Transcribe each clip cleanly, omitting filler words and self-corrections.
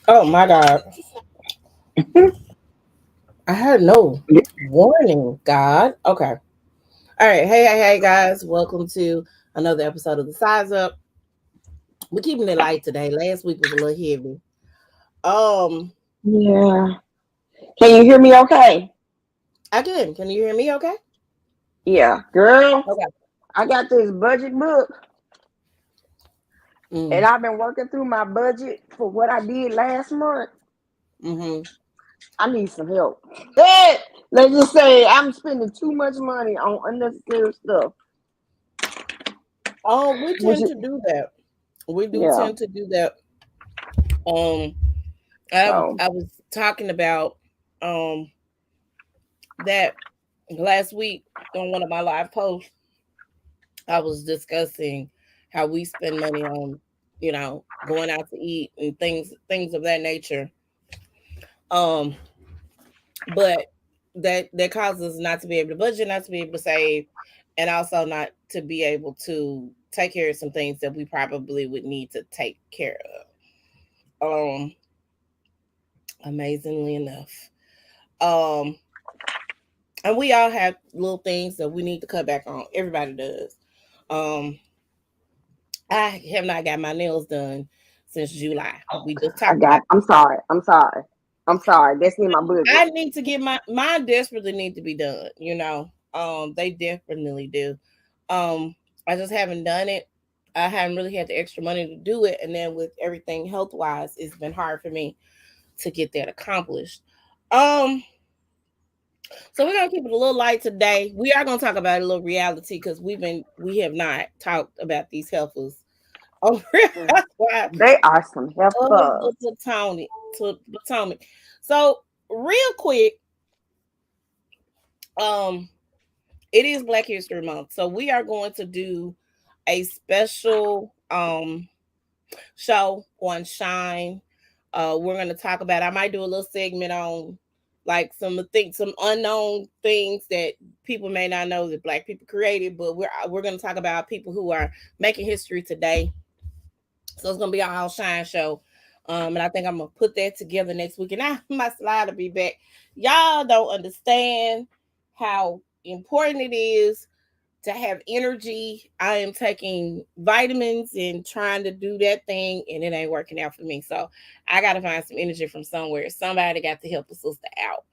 Oh my God. I had no warning, God. Okay. All right. Hey, guys. Welcome to another episode of The Size Up. We're keeping it light today. Last week was a little heavy. Um, Yeah. Can you hear me okay? I can. Can you hear me okay? Yeah. Girl, Okay. I got this budget book Mm, and I've been working through my budget for what I did last month. mm-hmm. I need some help. Hey, let's just say I'm spending too much money on unnecessary stuff. We Which tend is, to do that. We do yeah. tend to do that. Um, I, So I was talking about um that last week on one of my live posts. I was discussing how we spend money on, going out to eat and things of that nature. Um, but that causes us not to be able to budget, not to be able to save, and also not to be able to take care of some things that we probably would need to take care of. Amazingly enough. Um, and we all have little things that we need to cut back on. Everybody does. Um, I have not got my nails done since July. We just I talked about. got I'm sorry. I'm sorry. I'm sorry. That's in my budget. I need to get mine desperately need to be done, They definitely do. I just haven't done it. I haven't really had the extra money to do it. And then with everything health wise, it's been hard for me to get that accomplished. Um, so we're gonna keep it a little light today. We are gonna talk about a little reality because we have not talked about these healthers on Real Mm. Housewives They are some of helpers. the Potomac. So real quick, um, it is Black History Month, so we are going to do a special show on Shine. We're going to talk about. I might do a little segment on like some unknown things that people may not know that Black people created, but we're going to talk about people who are making history today. So it's gonna be our Shine show. And I think I'm gonna put that together next week. And my slide will be back. Y'all don't understand how important it is to have energy. I am taking vitamins and trying to do that thing, and it ain't working out for me. So I gotta find some energy from somewhere. Somebody got to help a sister out.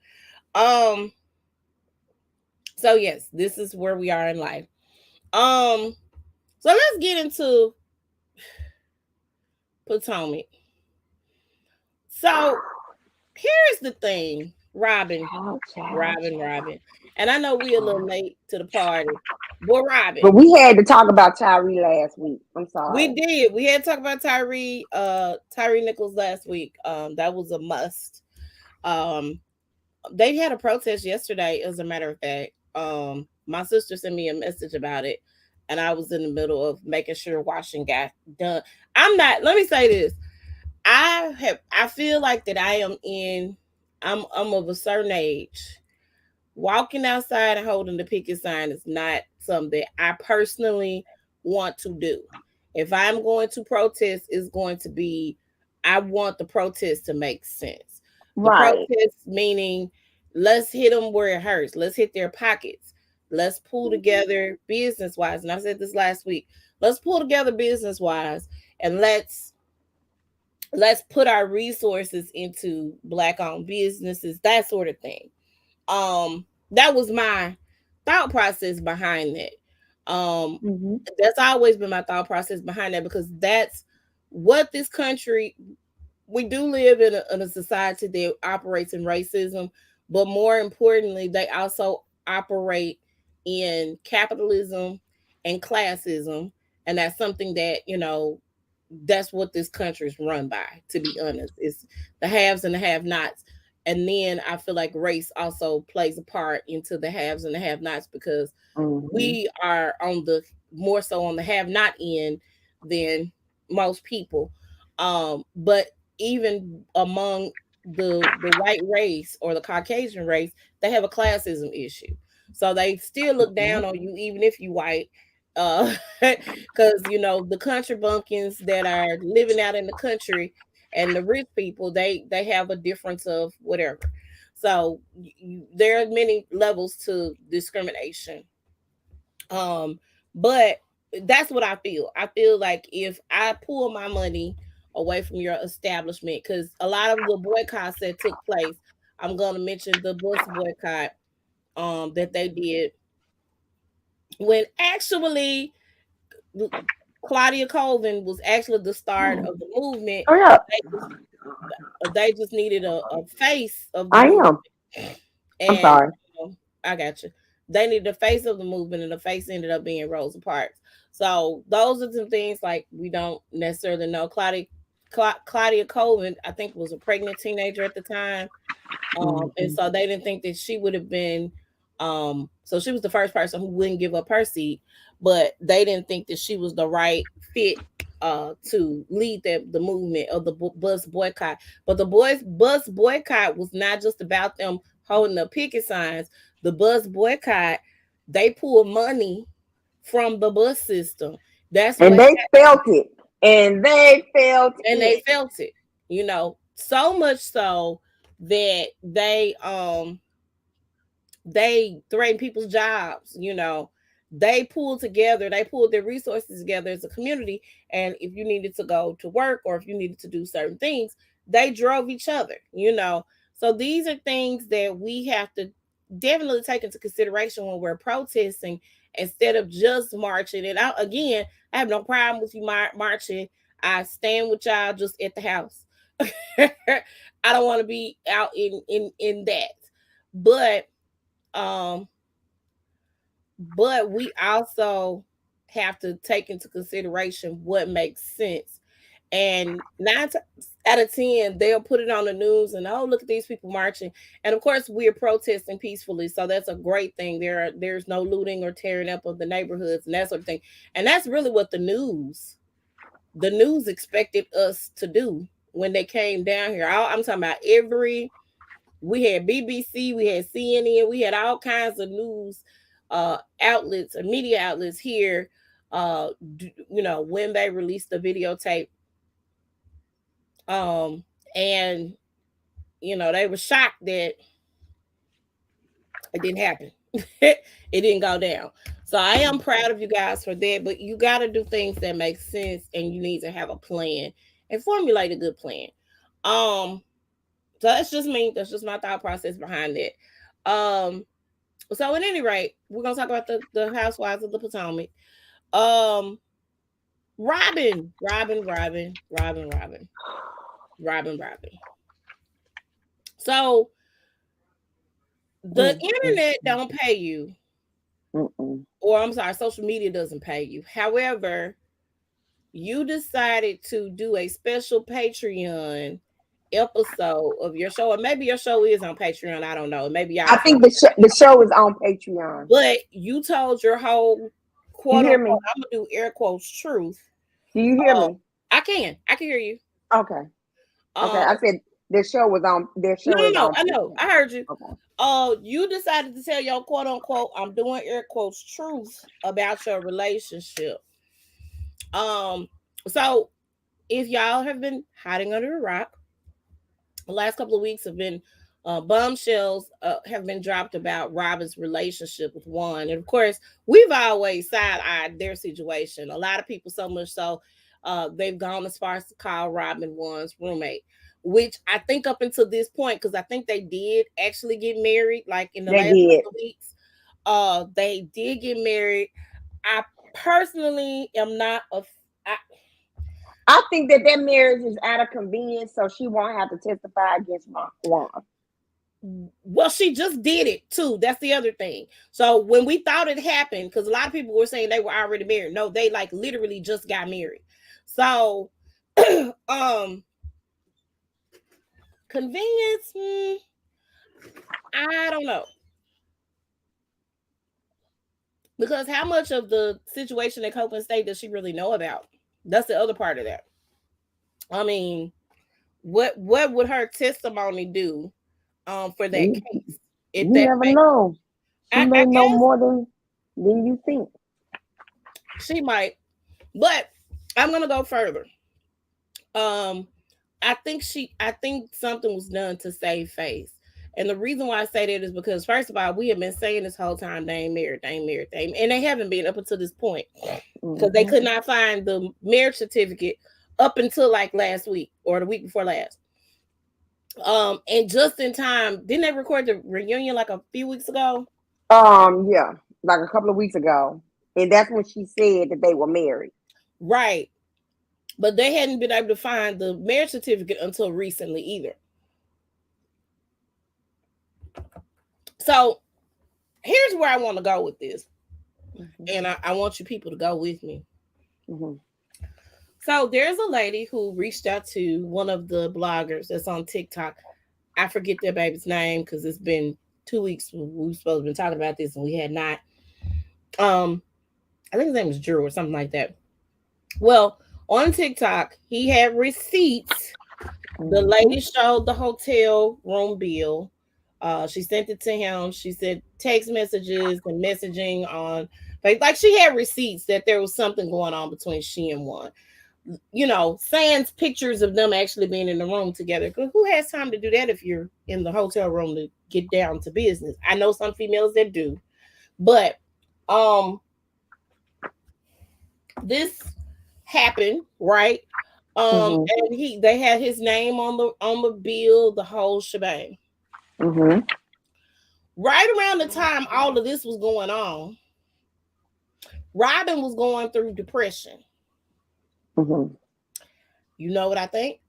Um, so yes, this is where we are in life. Um, so let's get into Potomac. So here's the thing, Robin, Child, child, Robin, child, and I know we a little child. late to the party, but But Robin, we had to talk about Tyree last week. I'm we sorry. did. We had to talk about Tyree Nichols last week. That was a must. Um, they had a protest yesterday, as a matter of fact. My sister sent me a message about it, and I was in the middle of making sure washing got done. I'm not. Let me say this. I feel like that I'm of a certain age. Walking outside and holding the picket sign is not something I personally want to do. If I'm going to protest, it's going to be, I want the protest to make sense. The Right. protest meaning, let's hit them where it hurts. Let's hit their pockets. Let's pull together business wise. And I said this last week. Let's pull together business wise, and let's put our resources into Black owned businesses, that sort of thing. That was my thought process behind that. Hmm. That's always been my thought process behind that, because that's what this country, we do live in a society that operates in racism, but more importantly, they also operate in capitalism and classism. And that's something that, that's what this country is run by, to be honest. It's the haves and the have nots. And then I feel like race also plays a part into the haves and the have nots, because Hmm. we are on the more so on the have not end than most people. But even among the white race or the Caucasian race, they have a classism issue. So they still look down on you even if you white. Because the country bumpkins that are living out in the country, and the rich people, they have a difference of whatever. So there are many levels to discrimination. Um, but that's what I feel. I feel like if I pull my money away from your establishment, because a lot of the boycotts that took place, I'm gonna mention the bus boycott that they did when actually Claudia Colvin was actually the start of the movement. Oh yeah, They just they just needed a face of the I movement. am. I'm And sorry. I got you. They needed the face of the movement, and the face ended up being Rosa Parks. So those are some things like we don't necessarily know. Claudia Colvin, I think, was a pregnant teenager at the time. And Mm-hmm. so they didn't think that she would have been so she was the first person who wouldn't give up her seat, but they didn't think that she was the right fit to lead the movement of the bus boycott. But the boys bus boycott was not just about them holding the picket signs. The bus boycott, they pulled money from the bus system. That's And what they felt it. And they felt and they it. felt it, so much so that they threaten people's jobs. They pulled their resources together as a community, and if you needed to go to work or if you needed to do certain things, they drove each other. So these are things that we have to definitely take into consideration when we're protesting instead of just marching. And again, I have no problem with you marching. I stand with y'all just at the house. I don't want to be out in that. But um, but we also have to take into consideration what makes sense. And out of 10, they'll put it on the news and, oh, look at these people marching. And of course, we are protesting peacefully, so that's a great thing. There's no looting or tearing up of the neighborhoods and that sort of thing. And that's really what the news expected us to do when they came down here. I'm talking about we had BBC, we had CNN, we had all kinds of news outlets and media outlets here. When they released the videotape, um, and they were shocked that it didn't happen. It didn't go down. So I am proud of you guys for that. But you got to do things that make sense, and you need to have a plan and formulate a good plan. Um, so that's just me. That's just my thought process behind it. So at any rate, we're gonna talk about the Housewives of the Potomac. Um, Robin. So the Mm, mm, internet mm, don't pay you, mm. or I'm sorry, social media doesn't pay you. However, you decided to do a special Patreon episode of your show, or maybe your show is on Patreon. I don't know. Maybe y'all I talk, think the show is on Patreon. but you told your whole You quote hear unquote, me? I'm gonna do air quotes truth. Do you hear Uh, me? I can hear you. Okay. Okay. Um, I said their no, show no, is no. on I know. Patreon. I heard you. Okay. You decided to tell your quote unquote, I'm doing air quotes truth about your relationship. Um, so if y'all have been hiding under a rock, the last couple of weeks have been bombshells have been dropped about Robin's relationship with Juan. And of course, we've always side-eyed their situation. A lot of people, so much so, they've gone as far as to call Robin Juan's roommate, which I think up until this point, because I think they did actually get married, like in the They last did. couple of weeks. They did get married. I personally am not a I, I think that marriage is out of convenience, so she won't have to testify against Juan. well, she just did it too. That's the other thing. So when we thought it happened, because a lot of people were saying they were already married. No, they like literally just got married. So um convenience, I don't know. Because how much of the situation at Copeland State does she really know about? That's the other part of that. I mean, what would her testimony do for that You, case? If you that never know. She I may know guess more than you think. she might, but I'm gonna go further. Um, I think something was done to save face. And the reason why I say that is because first of all, we have been saying this whole time they ain't married, they ain't married, and they haven't been up until this point because they Mm-hmm. could not find the marriage certificate up until like last week or the week before last. And just in time, didn't they record the reunion like a few weeks ago? Yeah, like a couple of weeks ago, and that's when she said that they were married. Right. But they hadn't been able to find the marriage certificate until recently either. So here's where I want to go with this. Mm-hmm. And I want you people to go with me. Mm-hmm. So there's a lady who reached out to one of the bloggers that's on TikTok. I forget their baby's name because it's been 2 weeks. We were supposed to have been talking about this and we had not. Um, I think his name was Drew or something like that. Well, on TikTok, he had receipts. The Mm-hmm. lady showed the hotel room bill. She sent it to him. She said text messages and messaging on, like she had receipts that there was something going on between she and one. You know, sans pictures of them actually being in the room together. 'Cause who has time to do that if you're in the hotel room to get down to business? I know some females that do, but um, this happened, right? Mm-hmm. And they had his name on the bill, the whole shebang. Mm-hmm. Right around the time all of this was going on, Robin was going through depression. Mm-hmm. You know what I think?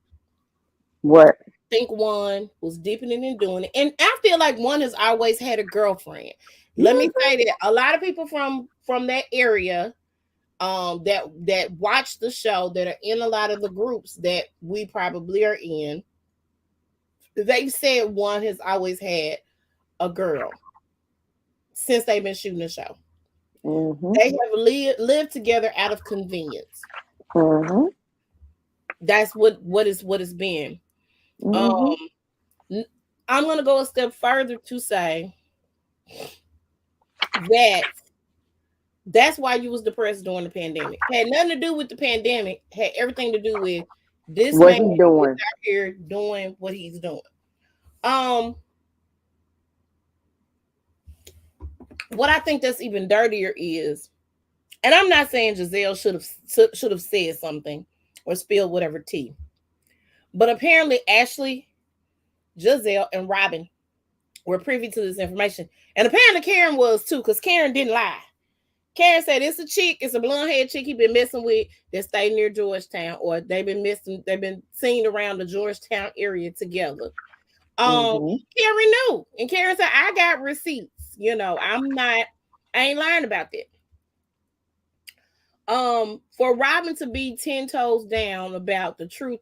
What? Think one was dipping in and doing it. And I feel like one has always had a girlfriend. Let me Mm-hmm. say that a lot of people from that area that watch the show that are in a lot of the groups that we probably are in, they've said one has always had a girl since they've been shooting the show. Mm-hmm. They have lived together out of convenience. Mm-hmm. That's what it's been. Um, Mm-hmm. I'm gonna go a step further to say that that's why you was depressed during the pandemic. Had nothing to do with the pandemic. Had everything to do with this What man he is doing? out here doing what he's doing. Um, what I think that's even dirtier is, and I'm not saying Giselle should have said something or spilled whatever tea, but apparently Ashley, Giselle, and Robin were privy to this information, and apparently Karen was too, because Karen didn't lie. Karen said it's a chick, it's a blonde haired chick he been messing with that stayed near Georgetown, or they've been seen around the Georgetown area together. Um, Mm-hmm. Karen knew, and Karen said, "I got receipts. You know, I ain't lying about that." For Robin to be 10 toes down about the truth,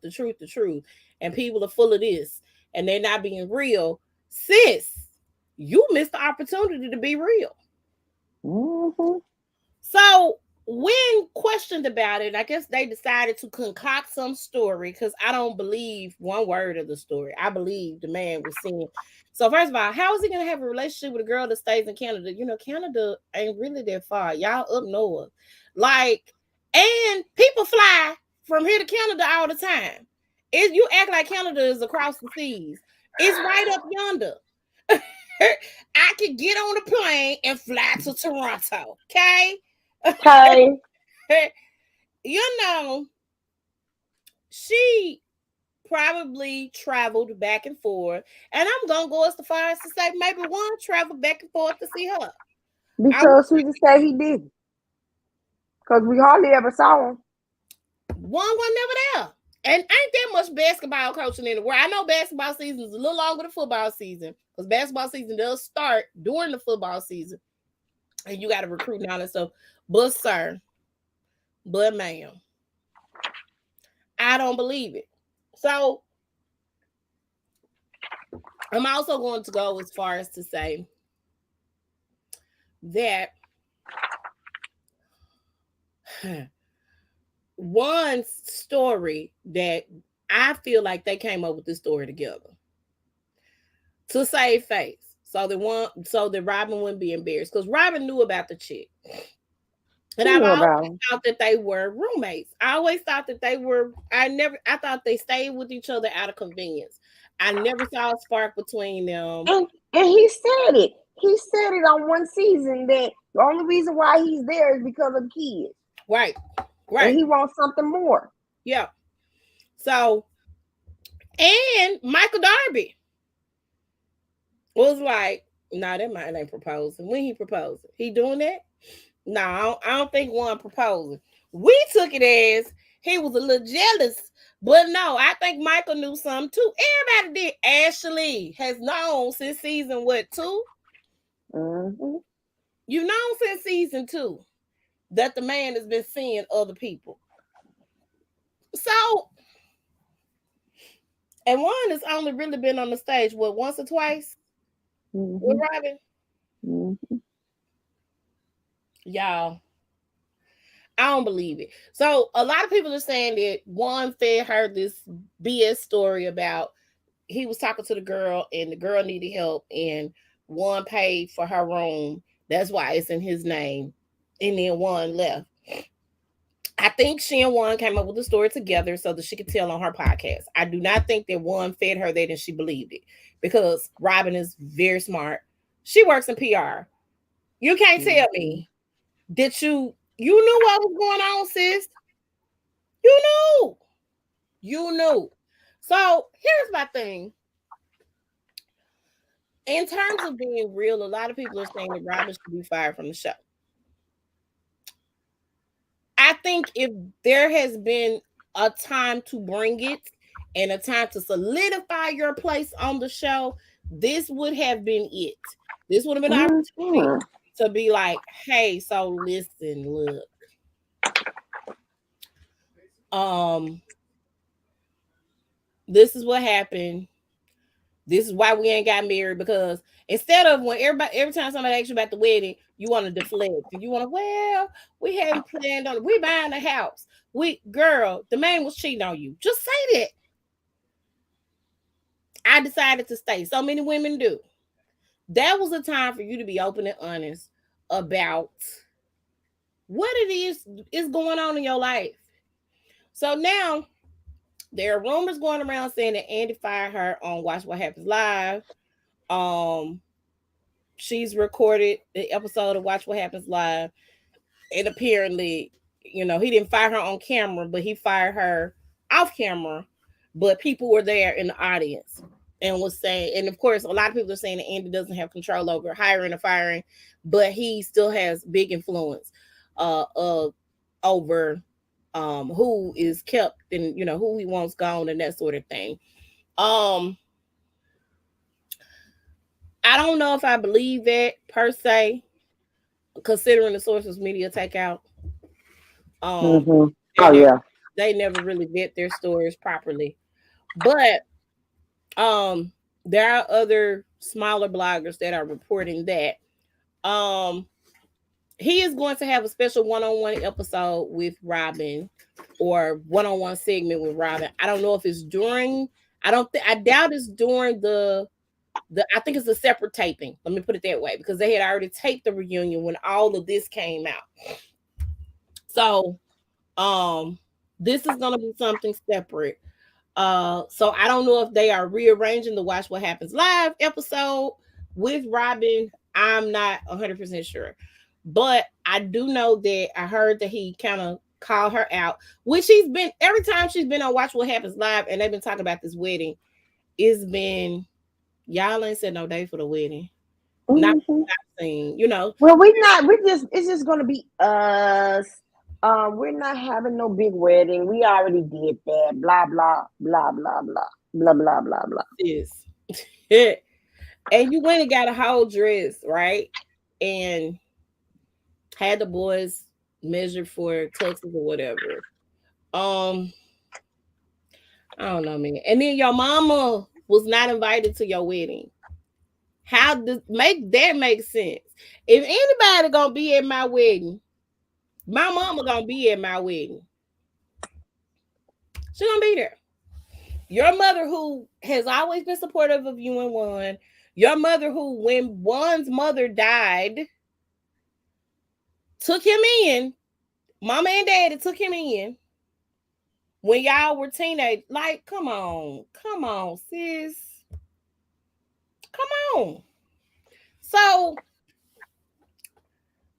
and people are full of this, and they're not being real, sis, you missed the opportunity to be real. Mm-hmm. So when questioned about it, I guess they decided to concoct some story because I don't believe one word of the story. I believe the man was seeing. So first of all, how is he gonna have a relationship with a girl that stays in Canada? You know, Canada ain't really that far. Y'all up north. Like, and people fly from here to Canada all the time. If you act like Canada is across the seas, it's right up yonder. I could get on a plane and fly to Toronto. Okay. Okay. You know, she probably traveled back and forth. And I'm going to go as far as to say maybe one traveled back and forth to see her. I Because who just say he did? Because we hardly ever saw him. one was never there. And ain't that much basketball coaching in the world. I know basketball season is a little longer than football season because basketball season does start during the football season. And you got to recruit and all that stuff. But, sir, but, ma'am, I don't believe it. So, I'm also going to go as far as to say that one story that I feel like they came up with this story together to save face. So that Robin wouldn't be embarrassed because Robin knew about the chick. And She I've knew always about him. thought that they were roommates. I always thought that they were. I thought they stayed with each other out of convenience. I never saw a spark between them. And he said it. He said it on one season that the only reason why he's there is because of kids, Right, and right, he wants something more. yeah. So, and Michael Darby was like, "Nah, that man ain't proposing. When he proposing, he doing that? No, I don't think one proposing. We took it as he was a little jealous, but no, I think Michael knew something too. Everybody did. Ashley has known since season what 2? Mm-hmm. You know since season 2 that the man has been seeing other people. So, and one has only really been on the stage what once or twice with Mm-hmm. Robin. Mm-hmm. Y'all, I don't believe it. So a lot of people are saying that one fed her this BS story about he was talking to the girl and the girl needed help and one paid for her room. That's why it's in his name. And then one left. I think she and one came up with the story together so that she could tell on her podcast. I do not think that one fed her that and she believed it because Robin is very smart. She works in PR. You can't tell Mm-hmm. me that you knew what was going on, sis. You knew. You knew. So here's my thing. In terms of being real, a lot of people are saying that Robin should be fired from the show. I think if there has been a time to bring it and a time to solidify your place on the show, this would have been it. This would have been an opportunity Mm-hmm. to be like, hey, so listen, look, um, this is what happened. This is why we ain't got married because instead of when every time somebody asks you about the wedding, you want to deflect. You want to, well, we hadn't planned on it. We buying a house. We girl, the man was cheating on you. Just say that. I decided to stay. So many women do. That was a time for you to be open and honest about what it is going on in your life. So now there are rumors going around saying that Andy fired her on Watch What Happens Live. Um, she's recorded the episode of Watch What Happens Live, and apparently, he didn't fire her on camera, but he fired her off camera. But people were there in the audience and was saying, and of course, a lot of people are saying that Andy doesn't have control over hiring or firing, but he still has big influence over who is kept and who he wants gone and that sort of thing. Um, I don't know if I believe that per se, considering the sources media take out. Um, Mm-hmm. they Oh never yeah. they never really vet their stories properly. But um, there are other smaller bloggers that are reporting that um he is going to have a special one-on-one episode with Robin or one-on-one segment with Robin. I don't know if it's during. I doubt it's during the. I think it's a separate taping. Let me put it that way because they had already taped the reunion when all of this came out. So um, this is gonna be something separate. So I don't know if they are rearranging the Watch What Happens Live episode with Robin. I'm not 100% sure. But I do know that I heard that he kind of called her out, which she's been every time she's been on Watch What Happens Live and they've been talking about this wedding. It's been y'all ain't said no day for the wedding. Not Mm-hmm. saying, Well, we not. We just. It's just gonna be us. We're not having no big wedding. We already did that. Blah blah blah blah blah blah blah blah blah. this. And you went and got a whole dress, right? And had the boys measured for tuxes or whatever. Um, I don't know, man. And then your mama was not invited to your wedding. How does make that make sense? If anybody gonna be at my wedding, my mama gonna be at my wedding. She gonna be there. Your mother, who has always been supportive of you and one, your mother, who when one's mother died, took him in. Mama and daddy took him in when y'all were teenage. Like, come on, sis, come on. So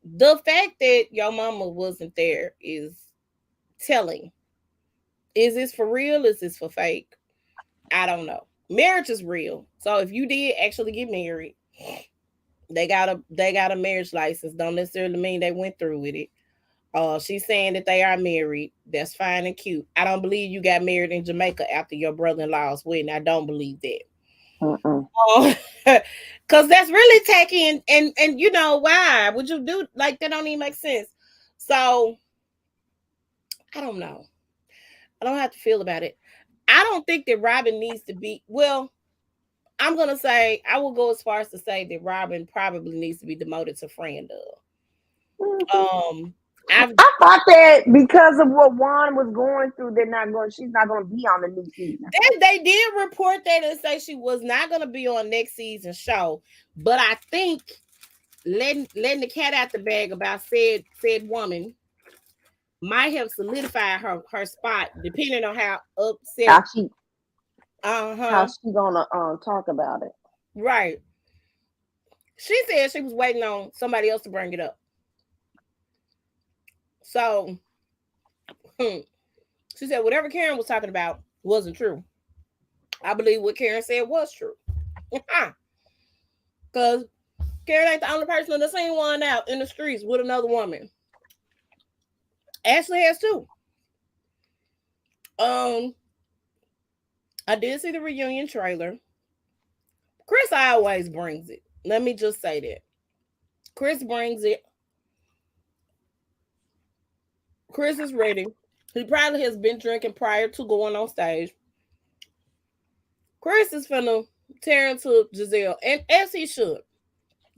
the fact that your mama wasn't there is telling. Is this for real? Is this for fake? I don't know. Marriage is real. So if you did actually get married, they got a marriage license. Don't necessarily mean they went through with it. She's saying that they are married. That's fine and cute. I don't believe you got married in Jamaica after your brother-in-law's wedding. I don't believe that. Mm-mm. Cause that's really tacky and you know why would you do like that? Don't even make sense. So I don't know. I don't have to feel about it. I don't think that Robin needs to be well. I'm gonna say I will go as far as to say that Robin probably needs to be demoted to friend Mhm. of. I've I thought that because of what Juan was going through, they're not going. She's not going to be on the new season. they did report that and say she was not gonna be on next season's show, but I think letting the cat out the bag about said woman might have solidified her spot depending on how upset. How she how Uh-huh. she gonna talk about it? Right. She said she was waiting on somebody else to bring it up. So she said whatever Karen was talking about wasn't true. I believe what Karen said was true. Because Karen ain't the only person that seen one out in the streets with another woman. Ashley has too. Um, I did see the reunion trailer. Chris always brings it. Let me just say that. Chris brings it. Chris is ready. He probably has been drinking prior to going on stage. Chris is finna tear into Giselle, and as he should.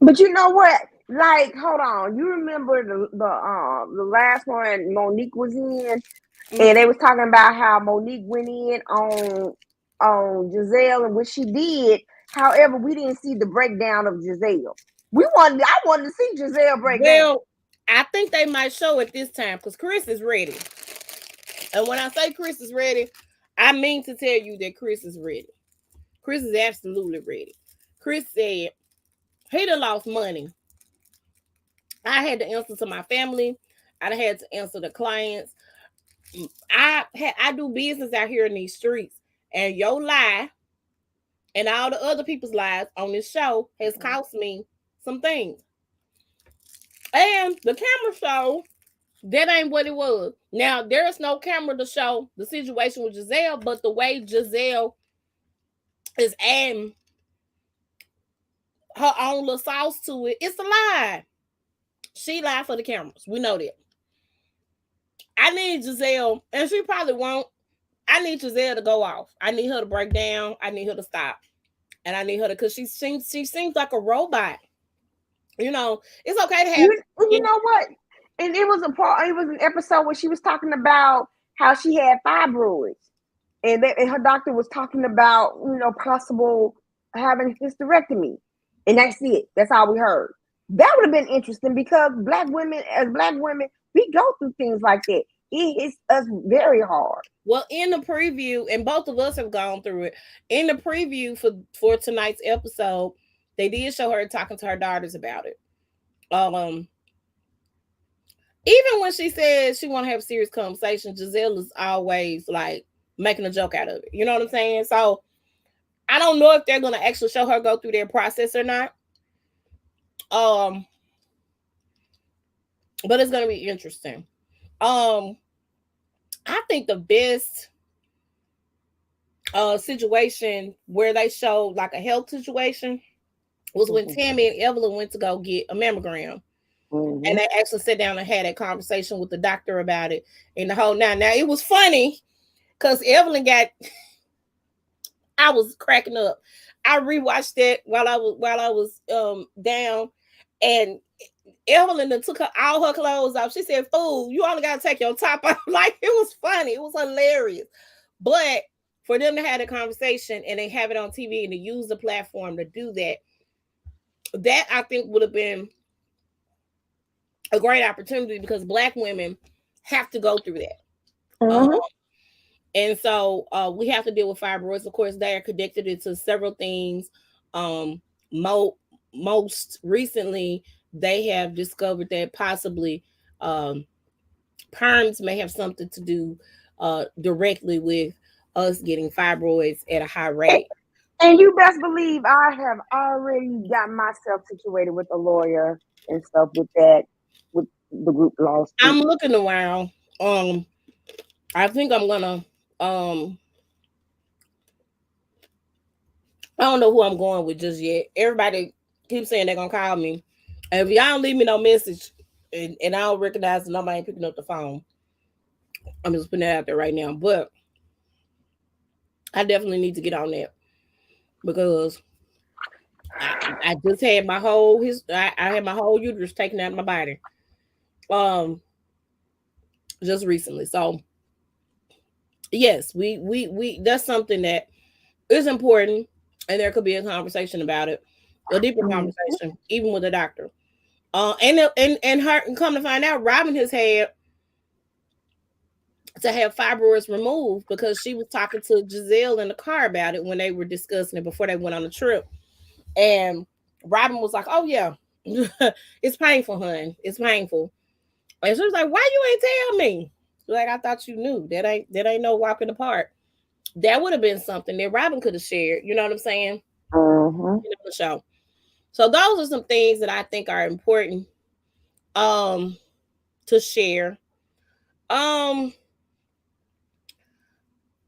But you know what? Like, hold on. You remember the last one Monique was in, and they Mm-hmm. was talking about how Monique went in on Giselle and what she did. However, we didn't see the breakdown of Giselle. I wanted to see Giselle break down. Well, I think they might show it this time because Chris is ready. And when I say Chris is ready, I mean to tell you that Chris is ready. Chris is absolutely ready. Chris said he done lost money. I had to answer to my family. I had to answer the clients. I do business out here in these streets, and your lie and all the other people's lives on this show has Mhm. cost me some things. And the camera show that ain't what it was. Now there is no camera to show the situation with Giselle, but the way Giselle is adding her own little sauce to it, it's a lie. She lied for the cameras. We know that. I need Giselle, and she probably won't. I need Giselle to go off. I need her to break down. I need her to stop, and I need her to because she seems like a robot. You know, it's okay to have. You know what? And it was a part. It was an episode where she was talking about how she had fibroids, and her doctor was talking about possible having hysterectomy, and that's it. That's all we heard. That would have been interesting because black women, we go through things like that. It hits us very hard. Well, in the preview, and both of us have gone through it. In the preview for tonight's episode, they did show her talking to her daughters about it. Um, Even when she says she want to have a serious conversation, Giselle is always like making a joke out of it. You know what I'm saying? So I don't know if they're gonna actually show her go through their process or not. Um, but it's gonna be interesting. Um, I think the best situation where they showed like a health situation was when Mhm. Tammy and Evelyn went to go get a mammogram. And Mhm. they actually sat down and had a conversation with the doctor about it and the whole now. Now it was funny because Evelyn got I was cracking up. I rewatched that while I was down, and Evelyn done took all her clothes off. She said, "Fool, you only gotta take your top off." Like it was funny. It was hilarious. But for them to have a conversation and they have it on TV and to use the platform to do that, that I think would have been a great opportunity because black women have to go through that. Um, Mm-hmm. and so we have to deal with fibroids. Of course, they are connected into several things. Um, mo- Most recently, they have discovered that possibly um, perms may have something to do directly with us getting fibroids at a high rate. And you best believe I have already got myself situated with a lawyer and stuff with that, with the group lawsuit. I'm looking around. Um, I think I'm gonna. Um, I don't know who I'm going with just yet. Everybody keeps saying they're gonna call me. And if y'all don't leave me no message, and I don't recognize that nobody ain't picking up the phone, I'm just putting that out there right now. But I definitely need to get on that because I just had my whole I had my whole uterus taken out of my body. Um, just recently. So yes, we that's something that is important, and there could be a conversation about it, a deeper Mm-hmm. conversation, even with a doctor. And her and come to find out, Robin has had to have fibroids removed because she was talking to Giselle in the car about it when they were discussing it before they went on the trip. And Robin was like, "Oh yeah, it's painful, hun. It's painful." And she was like, "Why you ain't tell me?" Like, I thought you knew. That ain't no walk in the park. That would have been something that Robin could have shared. You know what I'm saying? Mm-hmm. You know the show. So those are some things that I think are important um to share. Um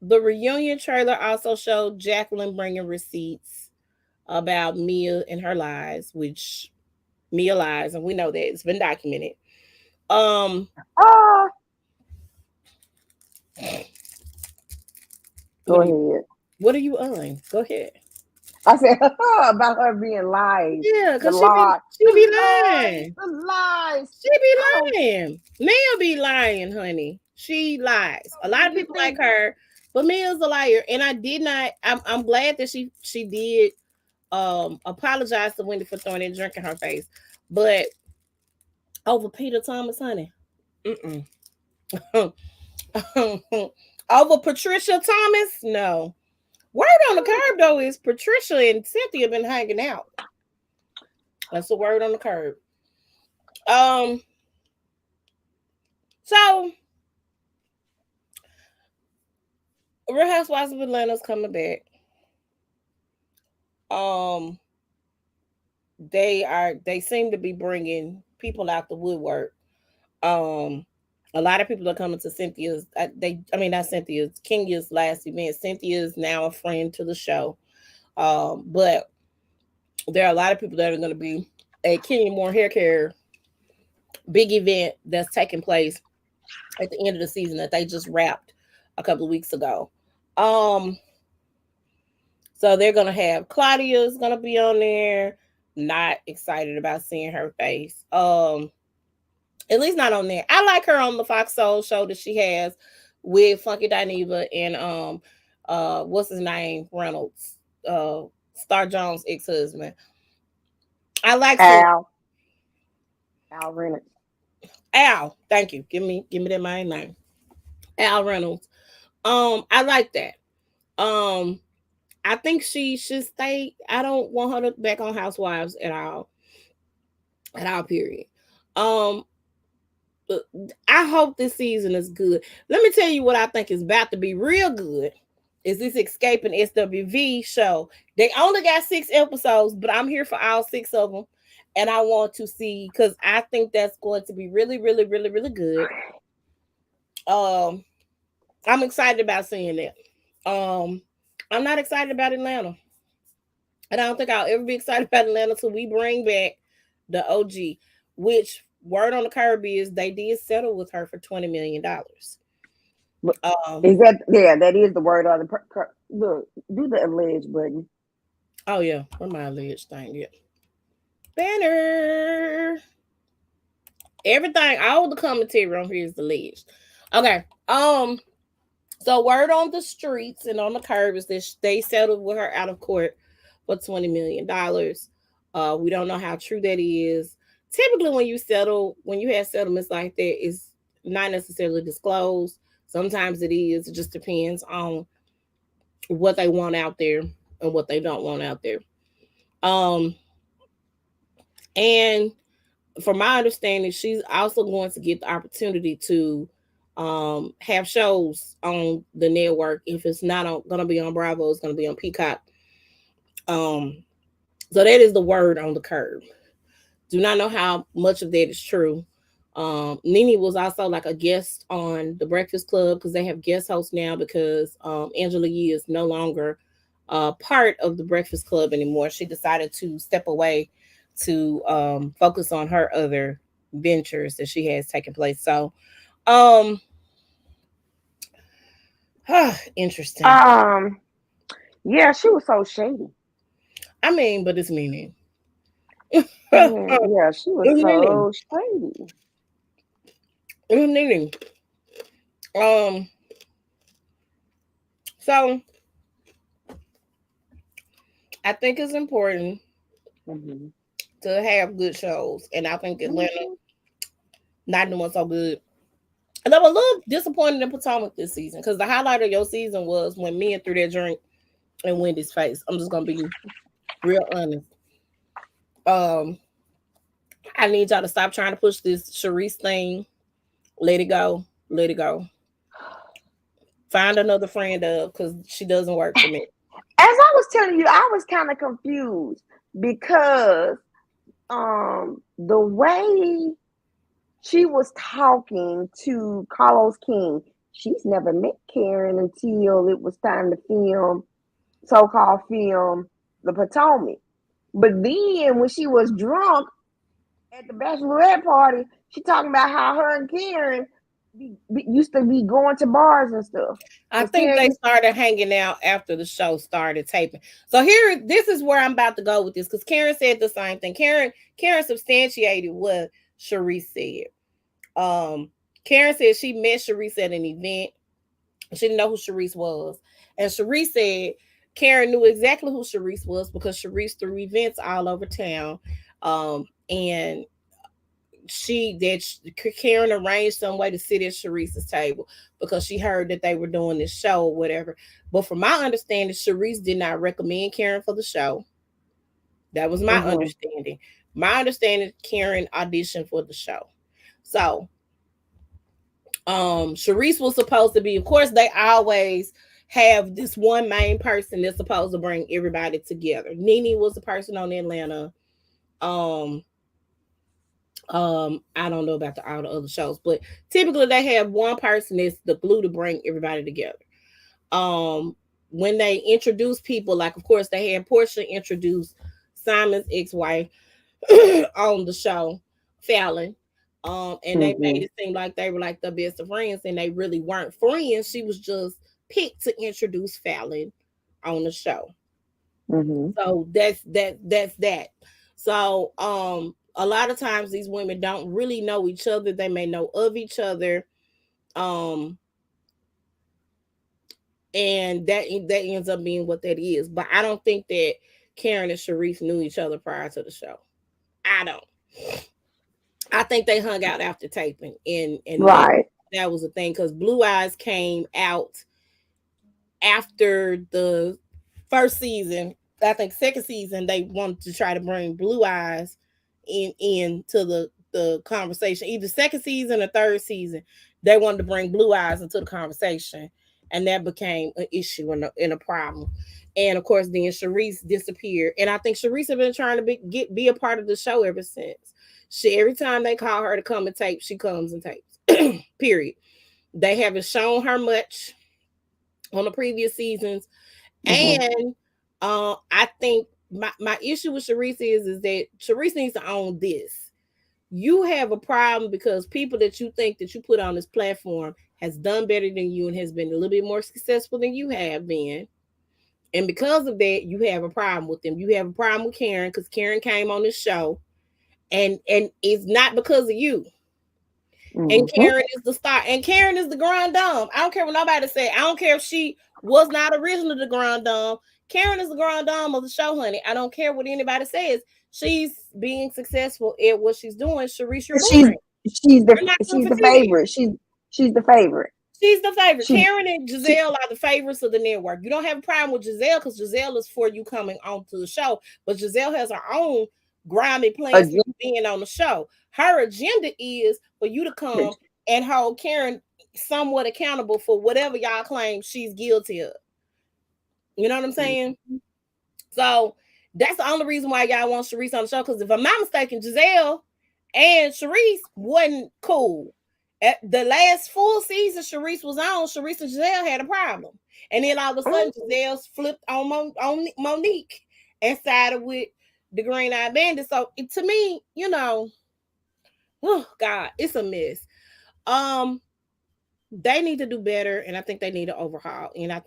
the reunion trailer also showed Jacqueline bringing receipts about Mia and her lies, which Mia lies, and we know that it's been documented. Um, Oh, what go are you? ahead. What are you on? Go ahead. I said about her being lies, Yeah, the cause she be lie, she the be lies, lying. the lies. She be I don't. lying. Mia be lying, honey. She lies. A lot of You people like think? her, but Mia's a liar. And I did not. I'm glad that she did apologize to Wendy for throwing that drink in her face, but over Peter Thomas, honey. Mm-mm. Over Patricia Thomas, no. Word on the curb though is Patricia and Cynthia been hanging out. That's the word on the curb. Um, so Real Housewives of Atlanta's coming back. Um, they seem to be bringing people out the woodwork. Um, a lot of people are coming to Cynthia's. I mean, not Cynthia's. Kenya's last event. Cynthia is now a friend to the show. But there are a lot of people that are going to be at Kenya Moore Hair Care big event that's taking place at the end of the season that they just wrapped a couple of weeks ago. Um, so they're gonna have Claudia's gonna be on there. Not excited about seeing her face. At least not on there. I like her on the Fox Soul show that she has with Funky Dineva and what's his name? Reynolds. Star Jones ex-husband. I like seeing Al, Al Reynolds. Al. Thank you. Give me that main name. Al Reynolds. I like that. Um, I think she should stay. I don't want her to back on Housewives at all. At all, period. Um, uh, I hope this season is good. Let me tell you what I think is about to be real good. Is this Escaping SWV show? They only got 6 episodes, but I'm here for all 6 of them, and I want to see because I think that's going to be really, really, really, really good. Um, I'm excited about seeing that. I'm not excited about Atlanta. And I don't think I'll ever be excited about Atlanta until we bring back the OG, which word on the curb is they did settle with her for $20 million. But Um, is that, yeah? That is the word on the look. Do the alleged button. oh yeah, where my alleged thing? Yeah. Banner. Everything, all the commentary on here is alleged. Okay. So word on the streets and on the curb is that they settled with her out of court for $20 million. We don't know how true that is. Typically, when you have settlements like that, is not necessarily disclosed. Sometimes it is. It just depends on what they want out there and what they don't want out there. Um, and from my understanding, she's also going to get the opportunity to have shows on the network. If it's not going to be on Bravo, it's going to be on Peacock. Um, so that is the word on the curb. Do not know how much of that is true. Nene was also like a guest on the Breakfast Club because they have guest hosts now because Angela Yee is no longer part of the Breakfast Club anymore. She decided to step away to focus on her other ventures that she has taken place. So, um, interesting. Um, yeah, she was so shady. I mean, but it's Nene. Yeah, yeah, she was It's Nene. so shady. It's Nene. Um, so I think it's important Mm-hmm. to have good shows, and I think Atlanta Mm-hmm. not doing so good. And I'm a little disappointed in Potomac this season because the highlight of your season was when Mia threw that drink in Wendy's face. I'm just gonna be real honest. Um, I need y'all to stop trying to push this Sharice thing. Let it go. Let it go. Find another friend of because she doesn't work for me. As I was telling you, I was kind of confused because the way she was talking to Carlos King, she's never met Karen until it was time to film, so-called film the Potomac. But then when she was drunk at the bachelorette party, she talking about how her and Karen used to be going to bars and stuff. I Because think Karen they used, started hanging out after the show started taping. So here, this is where I'm about to go with this because Karen said the same thing. Karen substantiated what Sharice said. Um, Karen said she met Sharice at an event. She didn't know who Sharice was. And Sharice said Karen knew exactly who Sharice was because Sharice threw events all over town. And Karen arranged some way to sit at Sharice's table because she heard that they were doing this show or whatever. But from my understanding, Sharice did not recommend Karen for the show. That was my mm-hmm, understanding. My understanding, Karen auditioned for the show. So Sharice was supposed to be, of course, they always have this one main person that's supposed to bring everybody together. Nene was the person on Atlanta. Um, I don't know about all the other shows, but typically they have one person that's the glue to bring everybody together. Um, when they introduce people, like of course they had Portia introduce Simon's ex-wife on the show, Fallon. And they made mm-hmm, it seem like they were like the best of friends, and they really weren't friends. She was just picked to introduce Fallon on the show. mm-hmm. So that's that. So a lot of times these women don't really know each other. They may know of each other. Um and that ends up being what that is. But I don't think that Karen and Sharice knew each other prior to the show. I don't. I think they hung out after taping, and Right. that was the thing because Blue Eyes came out after the first season. I think second season they wanted to try to bring Blue Eyes into the conversation. Either second season or third season, they wanted to bring Blue Eyes into the conversation, and that became an issue and a problem. And of course, then Sharice disappeared, and I think Sharice has been trying to be a part of the show ever since. She every time they call her to come and tape, she comes and tapes. Period. They haven't shown her much on the previous seasons, Mm-hmm. and I think my issue with Sharice is that Sharice needs to own this. You have a problem because people that you think that you put on this platform has done better than you and has been a little bit more successful than you have been. And because of that, you have a problem with them. You have a problem with Karen because Karen came on this show and it's not because of you. And Mm-hmm. Karen is the star. And Karen is the grand dame. I don't care what nobody say. I don't care if she was not originally the grand dame. Karen is the grand dame of the show, honey. I don't care what anybody says. She's being successful at what she's doing. Sharice, you're She's boring. You're not good she's for the TV. favorite. She's the favorite. She's the favorite. She Karen and she Giselle are the favorites of the network. You don't have a problem with Giselle because Giselle is for you coming onto the show, but Giselle has her own grimy plans for you being on the show. Her agenda is for you to come and hold Karen somewhat accountable for whatever y'all claim she's guilty of. You know what I'm saying? So that's the only reason why y'all want Sharice on the show. Because if I'm not mistaken, Giselle and Sharice wasn't cool. At the last full season Sharice was on, Sharice and Giselle had a problem. And then all of a sudden, Giselle flipped on, on Monique and sided with the Green Eye Bandit. So to me, oh God, it's a mess. Um, they need to do better, and I think they need to overhaul. And I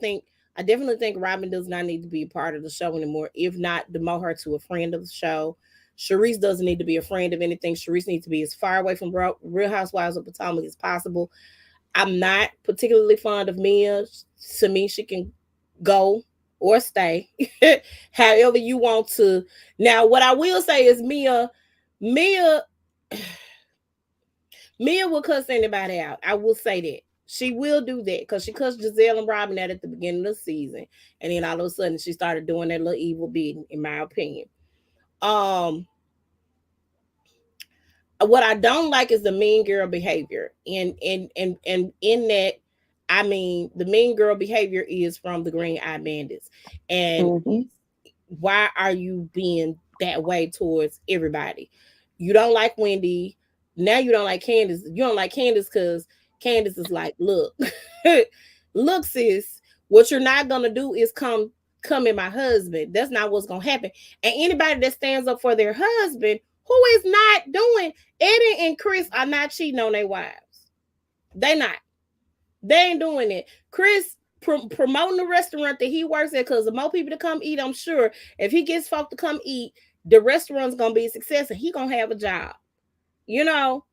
definitely think Robin does not need to be a part of the show anymore. If not, demote her to a friend of the show. Sharice doesn't need to be a friend of anything. Sharice needs to be as far away from Real Housewives of Potomac as possible. I'm not particularly fond of Mia. To me, she can go or stay, however you want to. Now, what I will say is Mia, Mia will cuss anybody out. I will say that. She will do that because she cussed Giselle and Robin out at the beginning of the season. And then all of a sudden she started doing that little evil bidding, in my opinion. Um, what I don't like is the mean girl behavior. And in that, I mean the mean girl behavior is from the Green Eye Bandits. And mm-hmm. why are you being that way towards everybody? You don't like Wendy. Now you don't like Candace. You don't like Candace because Candace is like, look, look, sis, what you're not gonna do is come in my husband. That's not what's gonna happen. And anybody that stands up for their husband, who is not doing, Eddie and Chris are not cheating on their wives. They not. They ain't doing it. Chris promoting the restaurant that he works at because the more people to come eat, I'm sure if he gets folk to come eat, the restaurant's gonna be a success and he gonna have a job. You know,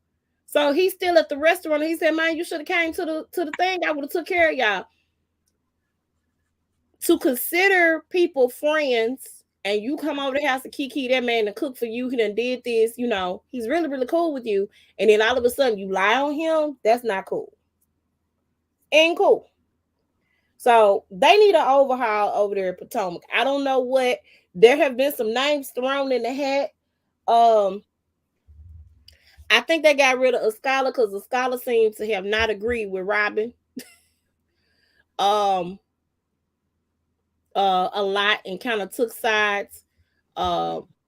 so he's still at the restaurant. And he said, "Man, you should have came to the thing. I would have took care of y'all." To consider people friends and you come over the house to Kiki, that man to cook for you, he done did this. You know, he's really really cool with you, and then all of a sudden you lie on him. That's not cool. Ain't cool. So they need an overhaul over there at Potomac. I don't know what. There have been some names thrown in the hat. Um, I think they got rid of a scholar because the scholar seems to have not agreed with Robin. Um, a lot and kind of took sides.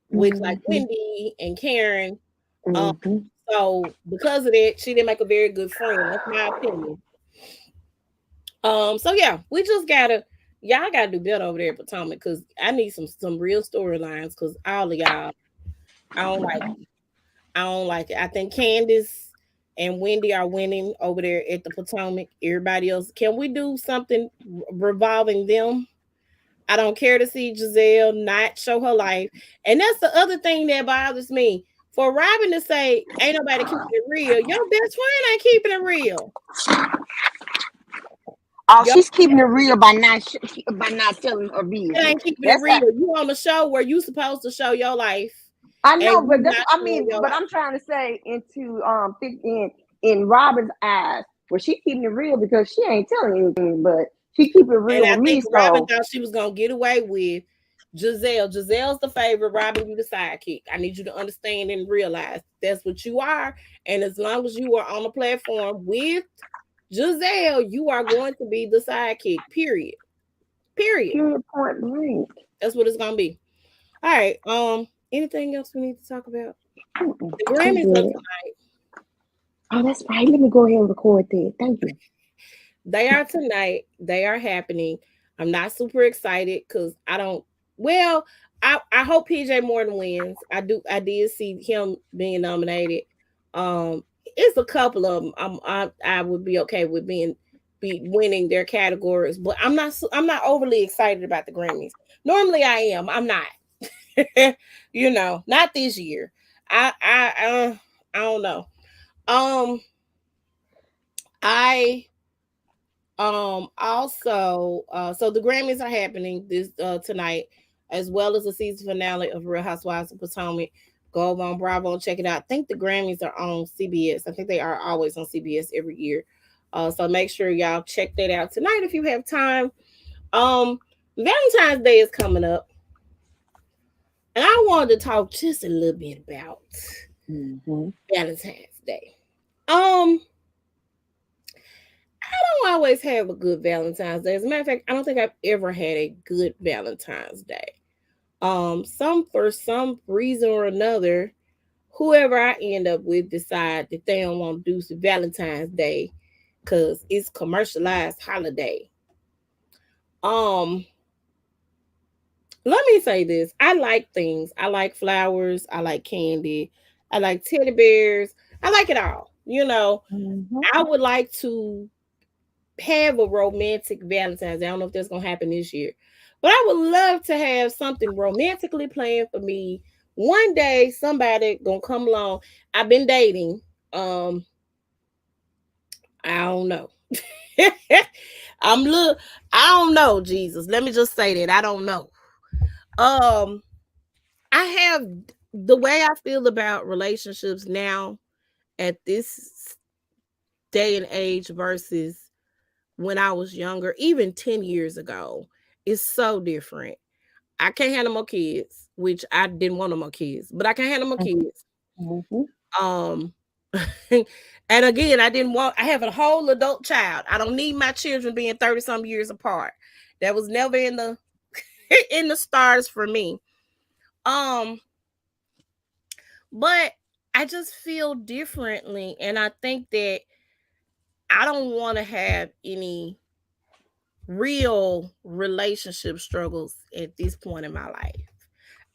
With like Mm-hmm. Wendy and Karen. Um, Mm-hmm. so because of that, she didn't make a very good friend. That's my opinion. So yeah, we just gotta y'all gotta do better over there at Potomac because I need some real storylines because all of y'all, I don't like it. I don't like it. I think Candace and Wendy are winning over there at the Potomac. Everybody else, can we do something revolving them? I don't care to see Giselle not show her life. And that's the other thing that bothers me. For Robin to say, ain't nobody keeping it real, your best friend ain't keeping it real. Oh, Your she's keeping it real by not telling her It business. ain't keeping it That's real. how You on the show where you supposed to show your life, I and know, but you that's not I showing mean, your but life. I'm trying to say think in Robin's eyes, well, she keeping it real because she ain't telling anything, but she keep it And real I with me. think Robin So thought she was gonna get away with Giselle. Giselle's the favorite. Robin, you the sidekick. I need you to understand and realize that's what you are. And as long as you are on the platform with Giselle, you are going to be the sidekick. Period. Period. period, point blank. That's what it's gonna be. All right. Anything else we need to talk about? Mm-mm, The I'm Grammys are good. Oh, that's right. Let me go ahead and record that. Thank you. They are tonight. They are happening. I'm not super excited because I don't. Well, I hope PJ Morton wins. I do. I did see him being nominated. It's a couple of them. I would be okay with be winning their categories, but I'm not overly excited about the Grammys. Normally I am. I'm not. Not this year. I don't know. Um, I also so the Grammys are happening this tonight, as well as the season finale of Real Housewives of Potomac. Go over on Bravo and check it out. I think the Grammys are on CBS. I think they are always on CBS every year. So make sure y'all check that out tonight if you have time. Um, Valentine's Day is coming up, and I wanted to talk just a little bit about Mm-hmm. Valentine's Day. Um, I don't always have a good Valentine's Day. As a matter of fact, I don't think I've ever had a good Valentine's Day. Some for some reason or another, whoever I end up with decide that they don't want to do some Valentine's Day because it's commercialized holiday. Um, Let me say this. I like things. I like flowers. I like candy. I like teddy bears. I like it all. Mm-hmm. I would like to have a romantic Valentine's Day. I don't know if that's gonna happen this year, but I would love to have something romantically planned for me. One day, somebody gonna come along. I've been dating. Um, I don't know. I'm look. I don't know, Jesus. Let me just say that I don't know. Um, I have the way I feel about relationships now at this day and age versus when I was younger, even 10 years ago, is so different. I can't handle more kids, which I didn't want no more kids, but I can't handle more kids. Mm-hmm. Um, and again, I have a whole adult child. I don't need my children being 30 some years apart. That was never in the in the stars for me. Um, but I just feel differently, and I think that I don't want to have any real relationship struggles at this point in my life.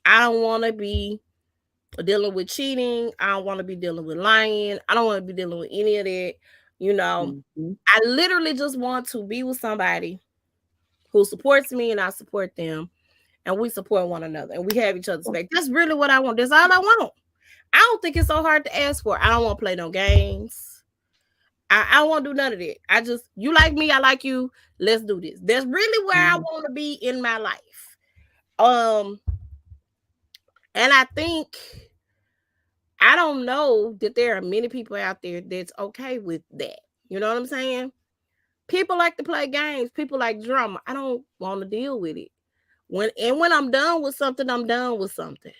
I don't want to be dealing with cheating. I don't want to be dealing with lying. I don't want to be dealing with any of that. You know, Mm-hmm. I literally just want to be with somebody who supports me and I support them, and we support one another and we have each other's back. That's really what I want. That's all I want. I don't think it's so hard to ask for. I don't want to play no games. I don't want to do none of that. I just, you like me, I like you. Let's do this. That's really where I Mm-hmm. want to be in my life. Um, and I don't know that there are many people out there that's okay with that. You know what I'm saying? People like to play games. People like drama. I don't want to deal with it. When I'm done with something, I'm done with something.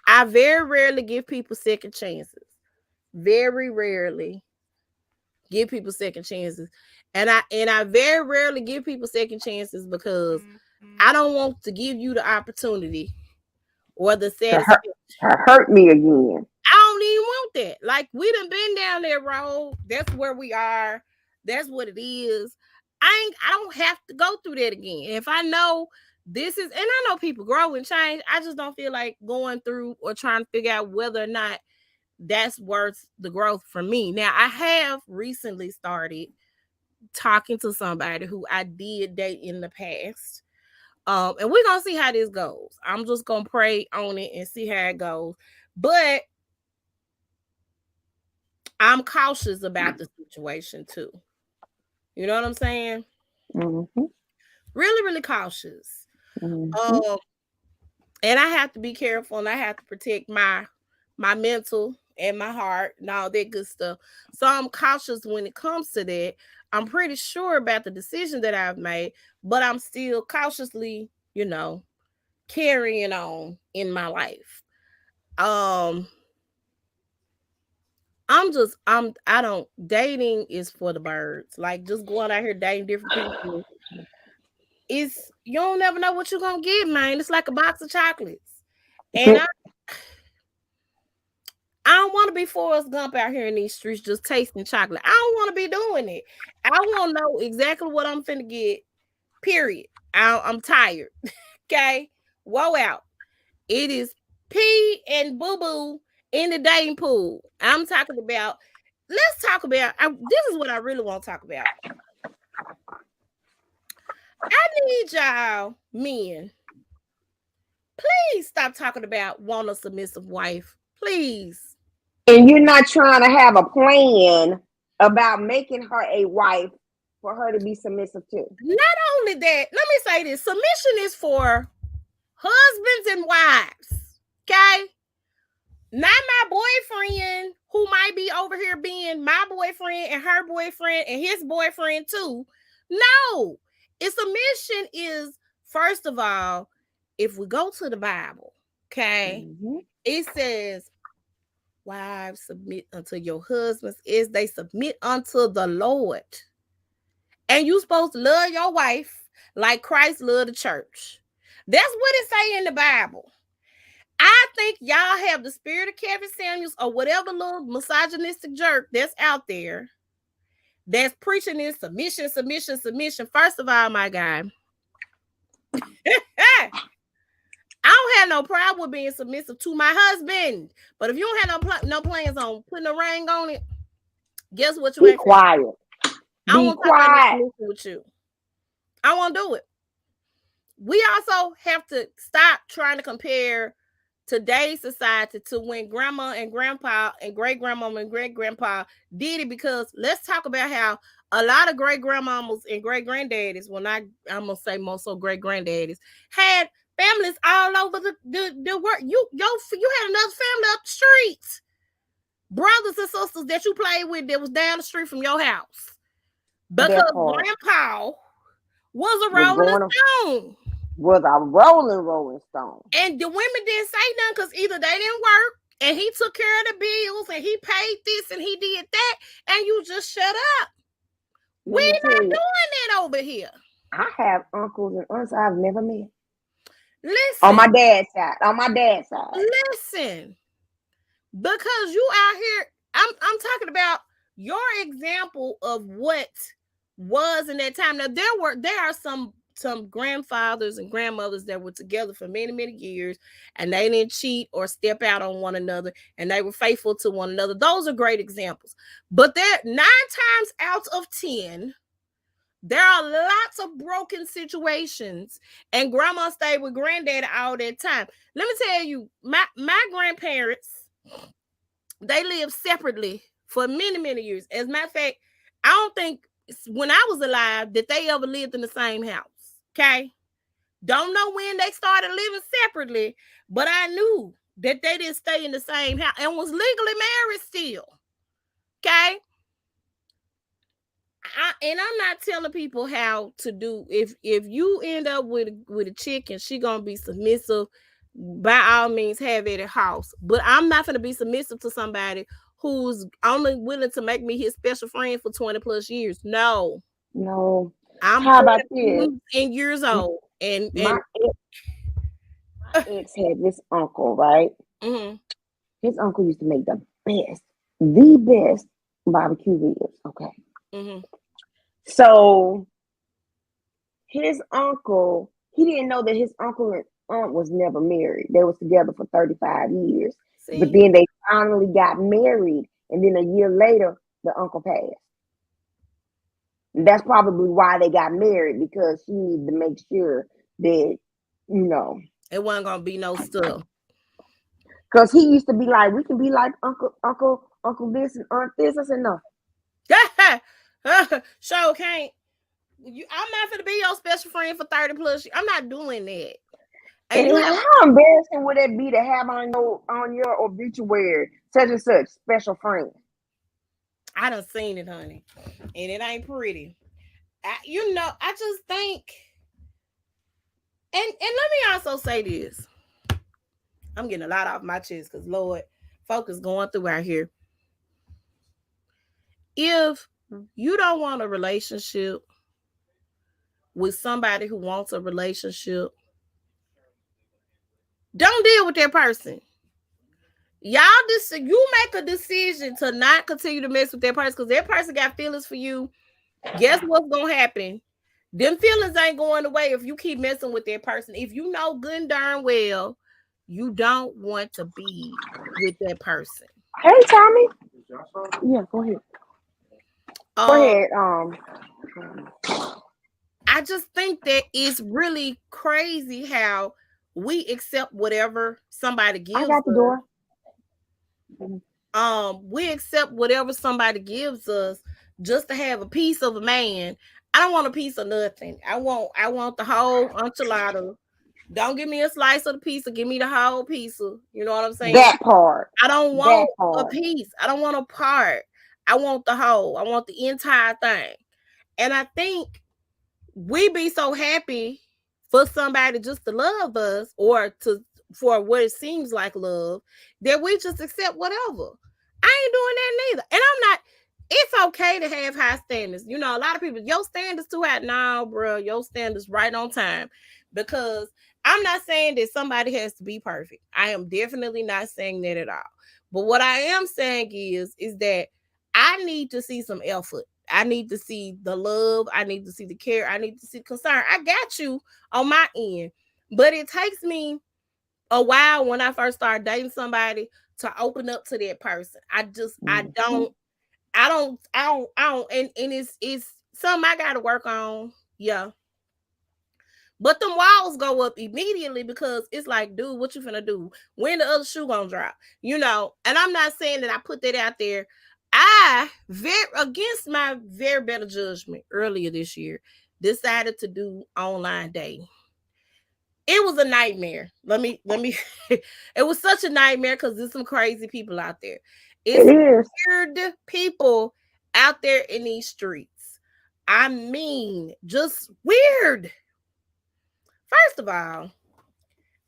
I very rarely give people second chances. Very rarely give people second chances. And I very rarely give people second chances because I don't want to give you the opportunity or the To hurt, satisfaction. to hurt me again. I don't even want that. Like, we done been down that road. That's where we are. That's what it is. I don't have to go through that again. If I know this is, and I know people grow and change, I just don't feel like going through or trying to figure out whether or not that's worth the growth for me. Now, I have recently started talking to somebody who I did date in the past. And we're gonna see how this goes. I'm just gonna pray on it and see how it goes. But I'm cautious about the situation too. You know what I'm saying? Mm-hmm. Really, really cautious. Mm-hmm. Um, and I have to be careful and I have to protect my mental and my heart and all that good stuff. So I'm cautious when it comes to that. I'm pretty sure about the decision that I've made, but I'm still cautiously, carrying on in my life. Um, I don't, dating is for the birds. Like, just going out here dating different people, it's, you don't never know what you're gonna get, man. It's like a box of chocolates. And I don't want to be Forrest Gump out here in these streets just tasting chocolate. I don't want to be doing it. I want to know exactly what I'm finna get. Period. I'm tired. Okay, woe out. It is pee and boo boo in the dating pool. I'm talking about. Let's talk about. This is what I really want to talk about. I need y'all men. Please stop talking about want a submissive wife. Please. And you're not trying to have a plan about making her a wife for her to be submissive to. Not only that, let me say this: submission is for husbands and wives. Okay, Not my boyfriend who might be over here being my boyfriend and her boyfriend and his boyfriend too. No, it's submission is first of all, if we go to the Bible, okay, Mm-hmm. it says, wives submit unto your husbands as they submit unto the Lord. And you supposed to love your wife like Christ loved the church. That's what it say in the Bible. I think y'all have the spirit of Kevin Samuels or whatever little misogynistic jerk that's out there that's preaching this submission, submission, submission. First of all, my guy, I don't have no problem with being submissive to my husband. But if you don't have no plans on putting a ring on it, guess what you Be ain't finna do? quiet. I don't Be want to talk about no quiet. submission with you. I won't do it. We also have to stop trying to compare today's society to when grandma and grandpa and great grandmama and great grandpa did it, because let's talk about how a lot of great grandmamas and great granddaddies, well, not I'm gonna say most so great granddaddies, had families all over the world. You had another family up the street, brothers and sisters that you played with that was down the street from your house, That because part grandpa was a was rolling going stone. was a rolling stone. And the women didn't say nothing because either they didn't work and he took care of the bills and he paid this and he did that, and you just shut up. Let We're me tell not you, doing that over here. I have uncles and aunts I've never met. On my Listen, dad's side. On my dad's side. listen, because you out here, I'm talking about your example of what was in that time. Now there are some grandfathers and grandmothers that were together for many years and they didn't cheat or step out on one another and they were faithful to one another. Those are great examples. But there 9 times out of 10 there are lots of broken situations and grandma stayed with granddaddy all that time. Let me tell you, my grandparents, they lived separately for many years. As a matter of fact, I don't think when I was alive that they ever lived in the same house. Okay. Don't know when they started living separately, but I knew that they didn't stay in the same house and was legally married still. Okay. And I'm not telling people how to do. If you end up with a chick and she gonna be submissive, by all means have it at house. But I'm not gonna be submissive to somebody who's only willing to make me his special friend for 20 plus years. No, No. I'm How about 42 this? and years old, and My ex had this uncle, right? mm-hmm, His uncle used to make the best barbecue ribs. Okay. mm-hmm. So his uncle, he didn't know that his uncle and aunt was never married. They was together for 35 years. But See, then they finally got married. And then a year later, the uncle passed. And that's probably why they got married, because she needed to make sure that, you know, it wasn't gonna be no stuff. because he used to be like, we can be like uncle this and aunt this. I said, no. So can't I'm not gonna be your special friend for 30 plus years. I'm not doing that. And And you have how embarrassing would it be to have on your obituary such and such special friend? I done seen it, honey. And it ain't pretty. I just think, and let me also say this. I'm getting a lot off my chest because Lord, focus going through out here. If you don't want a relationship with somebody who wants a relationship, don't deal with that person. Y'all you make a decision to not continue to mess with that person because that person got feelings for you. Guess what's gonna happen? Them feelings ain't going away if you keep messing with that person. If you know good and darn well you don't want to be with that person. Hey, Tommy. Yeah, go ahead. Go Um, ahead. I just think that it's really crazy how we accept whatever somebody I gives got the us. door. We accept whatever somebody gives us just to have a piece of a man. I don't want a piece of nothing. I want the whole enchilada Don't give me a slice of the pizza. Give me the whole pizza. You know what I'm saying? That part. I don't That want a part. piece. I don't want a part. I want the whole. I want the entire thing. And I think we be so happy for somebody just to love us or to for what it seems like love that we just accept whatever. I ain't doing that neither. And I'm not, it's okay to have high standards. You know, a lot of people, your standards too high. No, bro, your standards right on time. Because I'm not saying that somebody has to be perfect. I am definitely not saying that at all. But what I am saying is that I need to see some effort. I need to see the love. I need to see the care. I need to see the concern. I got you on my end. But it takes me a while when I first started dating somebody to open up to that person. I Mhm. don't and it's something I gotta work on. Yeah. But them walls go up immediately because it's like, dude, what you finna do? When the other shoe gonna drop? You know, and I'm not saying that I put that out there. I very against my very better judgment earlier this year decided to do online dating. It was a nightmare. Let me it was such a nightmare because there's some crazy people out there. It's It some is. weird people out there in these streets. I mean, just weird. First of all,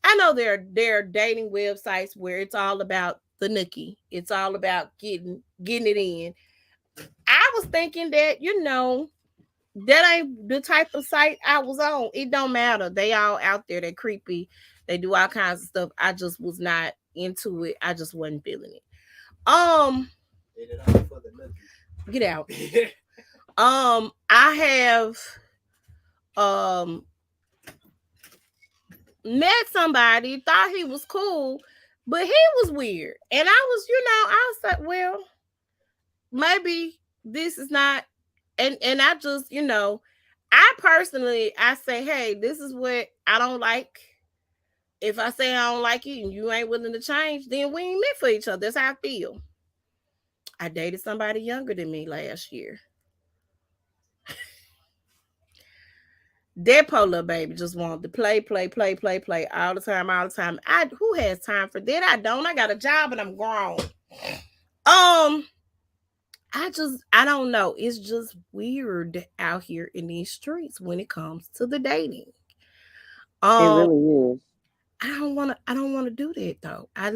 I know there are dating websites where it's all about the nookie. It's all about getting it in. I was thinking that, that ain't the type of site I was on. It don't matter. They all out there. They're creepy. They do all kinds of stuff. I just was not into it. I just wasn't feeling it. Um, get out. I have um met somebody, thought he was cool, but he was weird. And I was like, well, maybe this is not and I just, I personally I say, hey, this is what I don't like. If I say I don't like you and you ain't willing to change, then we ain't meant for each other. That's how I feel. I dated somebody younger than me last year. That poor little baby just wanted to play all the time, all the time. I who has time for that? I don't. I got a job and I'm grown. Um, I don't know. It's just weird out here in these streets when it comes to the dating. It Um, really is. I don't wanna do that though. I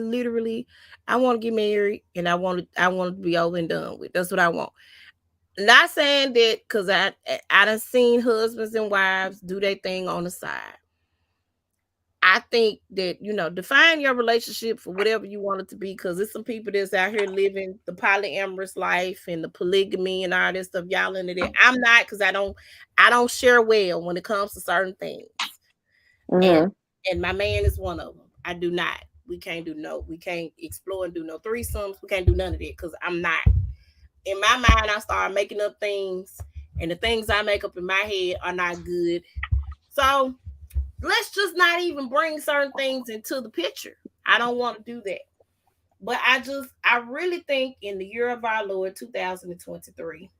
wanna get married and I want to be over and done with. That's what I want. Not saying that because I done seen husbands and wives do their thing on the side. I think that define your relationship for whatever you want it to be. Because there's some people that's out here living the polyamorous life and the polygamy and all this stuff. Y'all into that? I'm not because I don't share well when it comes to certain things. And Hmm. and my man is one of them. I do not. We can't explore and do no threesomes. We can't do none of that because I'm not. In my mind, I start making up things, and the things I make up in my head are not good. So let's just not even bring certain things into the picture. I don't want to do that. But I really think in the year of our Lord 2023,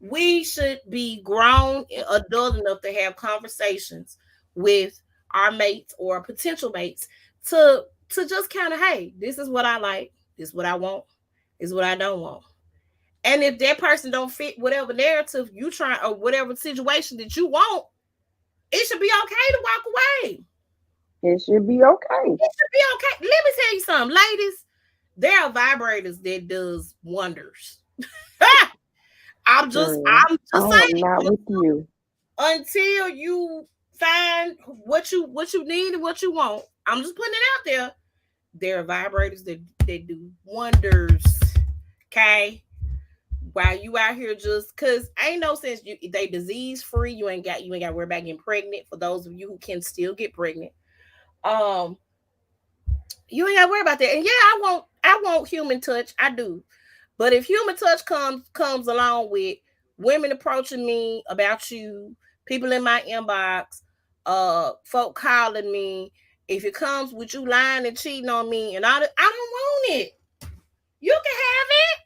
we should be grown, adult enough to have conversations with our mates or potential mates to just kind of, hey, this is what I like, this is what I want, this is what I don't want. And if that person don't fit whatever narrative you try or whatever situation that you want, it should be okay to walk away. It should be okay. It should be okay. Let me tell you something, ladies. There are vibrators that does wonders. Girl, I'm I just am not saying with you. until you find what you need and what you want. I'm just putting it out there. There are vibrators that do wonders. Okay. While you out here just cause ain't no sense they disease free. You ain't got to worry about getting pregnant for those of you who can still get pregnant. Um, you ain't gotta worry about that. And yeah, I want human touch. I do. But if human touch comes along with women approaching me about you, people in my inbox, folk calling me, if it comes with you lying and cheating on me and all that, I don't want it. You can have it.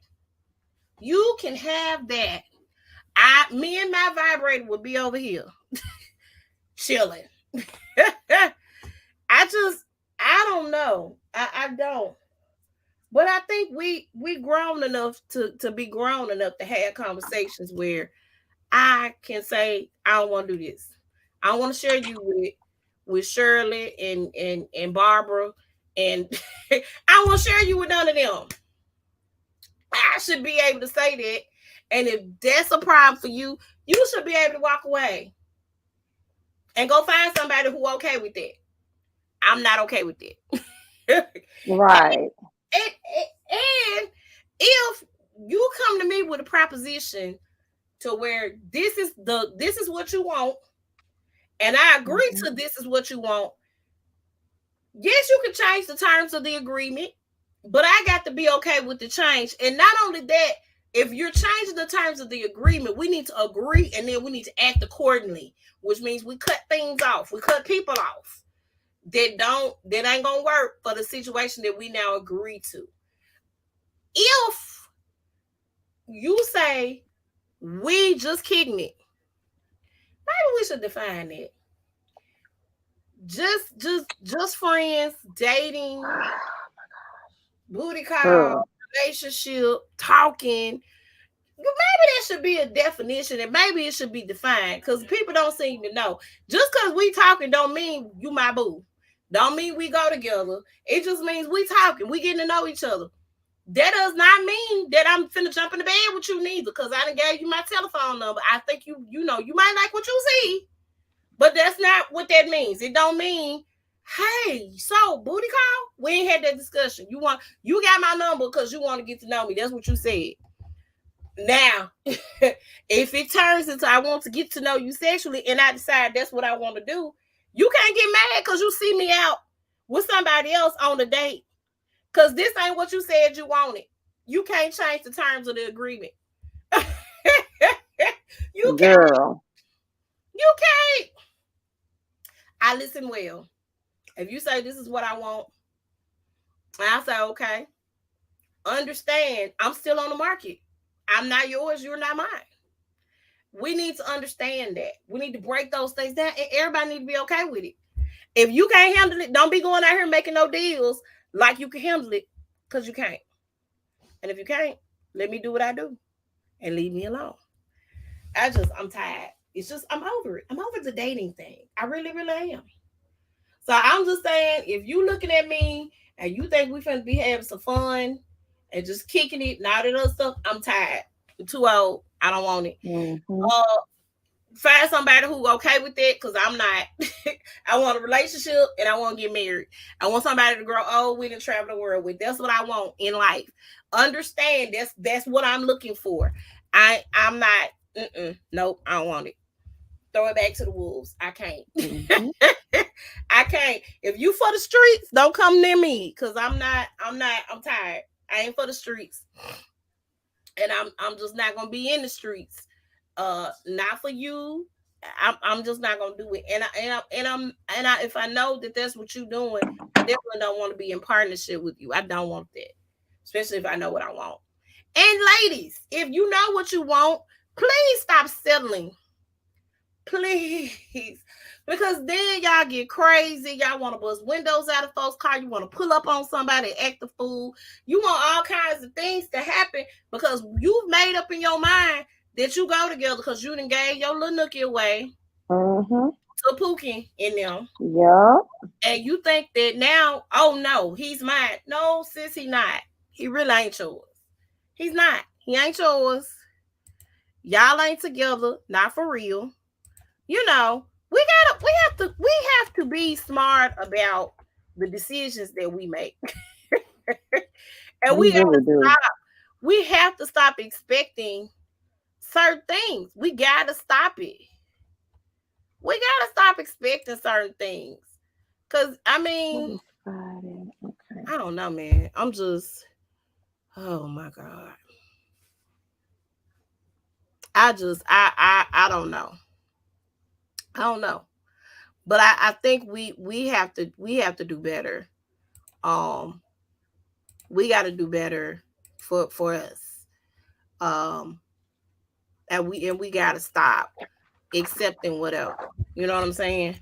You can have that. Me and my vibrator will be over here chilling. I don't know. I don't. But I think we grown enough to be grown enough to have conversations where I can say I don't want to do this. I don't want to share you with Shirley and Barbara, and I don't want to share you with none of them. I should be able to say that. And if that's a problem for you, you should be able to walk away and go find somebody who okay with that. I'm not okay with that. and, Right. and if you come to me with a proposition to where this is what you want, and I agree Mm-hmm. to this is what you want, yes, you can change the terms of the agreement, but I got to be okay with the change. And not only that, if you're changing the terms of the agreement, we need to agree and then we need to act accordingly, which means we cut things off. We cut people off that ain't gonna work for the situation that we now agree to. If you say we just kicking it, maybe we should define it. Just friends, dating, booty call, Girl. relationship, talking. Maybe there should be a definition and maybe it should be defined because people don't seem to know. Just because we talking don't mean you my boo. Don't mean we go together. It just means we talking. We getting to know each other. That does not mean that I'm finna jump in the bed with you neither because I done gave you my telephone number. I think you know, you might like what you see, but that's not what that means. It don't mean, hey, so booty call? We ain't had that discussion. You got my number because you want to get to know me. That's what you said. Now, if it turns into I want to get to know you sexually and I decide that's what I want to do, you can't get mad because you see me out with somebody else on the date. Because this ain't what you said you wanted. You can't change the terms of the agreement. you can't. Girl. You can't. I listen well. If you say this is what I want, I say okay. Understand, I'm still on the market. I'm not yours. You're not mine. We need to understand that. We need to break those things down, and everybody need to be okay with it. If you can't handle it, don't be going out here making no deals like you can handle it, because you can't. And if you can't, let me do what I do and leave me alone. I'm tired. It's just I'm over it. I'm over the dating thing. I really, really am. So I'm just saying, if you looking at me and you think we finna be having some fun and just kicking it and all that other stuff, I'm tired. I'm too old. I don't want it. Mm-hmm. Uh, Find somebody who okay with that because I'm not. I want a relationship and I want to get married. I want somebody to grow old with and travel the world with. That's what I want in life. Understand that's what I'm looking for. I'm not. Nope, I don't want it. Throw it back to the wolves. I can't. Mm-hmm. I can't. If you for the streets, don't come near me because I'm not. I'm not. I'm tired. I ain't for the streets, and I'm just not gonna be in the streets. Not for you. I'm just not gonna do it. And if I know that that's what you're doing, I definitely don't want to be in partnership with you. I don't want that, especially if I know what I want. And ladies, if you know what you want, please stop settling. Please. Because then y'all get crazy. Y'all want to bust windows out of folks' car. You want to pull up on somebody and act the fool. You want all kinds of things to happen because you've made up in your mind that you go together because you done gave your little nookie away Mm-hmm. to Pookie in them. Yep. And you think that now, oh no, he's mine. No, sis, he not. He really ain't yours. He's not. He ain't yours. Y'all ain't together. Not for real. You know, we have to be smart about the decisions that we make. And We really do. we have to stop expecting certain things. We gotta stop it. We gotta stop expecting certain things. Cause I mean, It's Friday. Okay. I don't know, man. I'm just oh my God. I don't know. I don't know. But I think we have to do better. Um we got to do better for us. Um, and we got to stop accepting whatever. You know what I'm saying?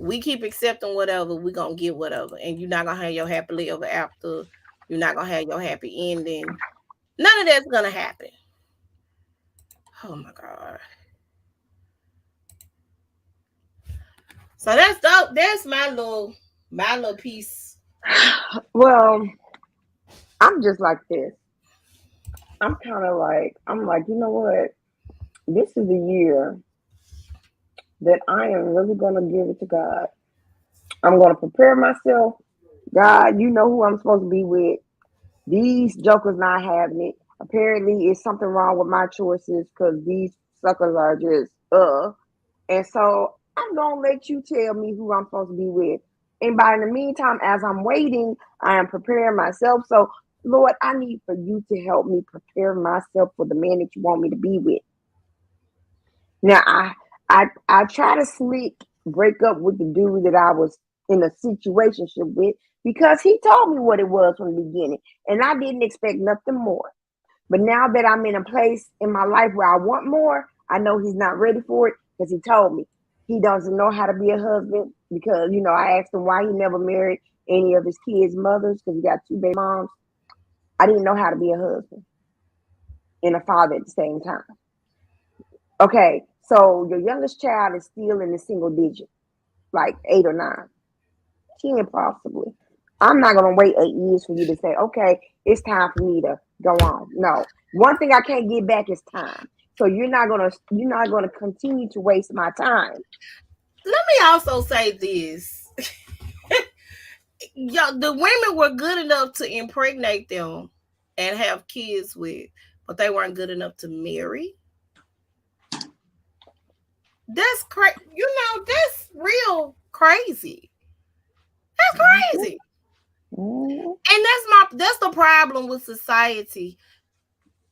We keep accepting whatever, we gonna get whatever, and you're not gonna have your happily ever after. You're not gonna have your happy ending. None of that's gonna happen. Oh my god. So that's dope. That's my little piece. Well, I'm just like this. I'm kind of like, I'm like, you know what? This is a year that I am really going to give it to God. I'm going to prepare myself. God, you know who I'm supposed to be with. These jokers not having it. Apparently, it's something wrong with my choices because these suckers are just. And so I'm gonna let you tell me who I'm supposed to be with. And by in the meantime, as I'm waiting, I am preparing myself. So, Lord, I need for you to help me prepare myself for the man that you want me to be with. Now, I try to slick break up with the dude that I was in a situationship with because he told me what it was from the beginning, and I didn't expect nothing more. But now that I'm in a place in my life where I want more, I know he's not ready for it because he told me he doesn't know how to be a husband because, I asked him why he never married any of his kids' mothers because he got two baby moms. I didn't know how to be a husband and a father at the same time. Okay, so your youngest child is still in the single digit, like 8 or 9. 10 possibly. I'm not gonna wait 8 years for you to say, okay, it's time for me to go on. No. One thing I can't get back is time. So you're not gonna continue to waste my time. Let me also say this. Yo, the women were good enough to impregnate them and have kids with, but they weren't good enough to marry. That's crazy. That's real crazy. That's Mhm, crazy. mhm, And that's the problem with society.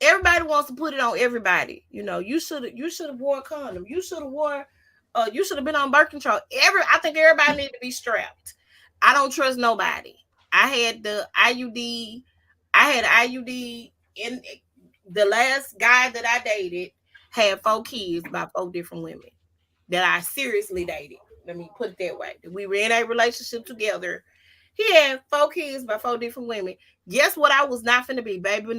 Everybody wants to put it on everybody. You should have wore a condom. You should have been on birth control. I think everybody need to be strapped. I don't trust nobody. I had the IUD. I had IUD in the last guy that I dated had 4 kids by 4 different women that I seriously dated. Let me put it that way. We were in a relationship together. He had 4 kids by 4 different women. Guess what? I was not finna be baby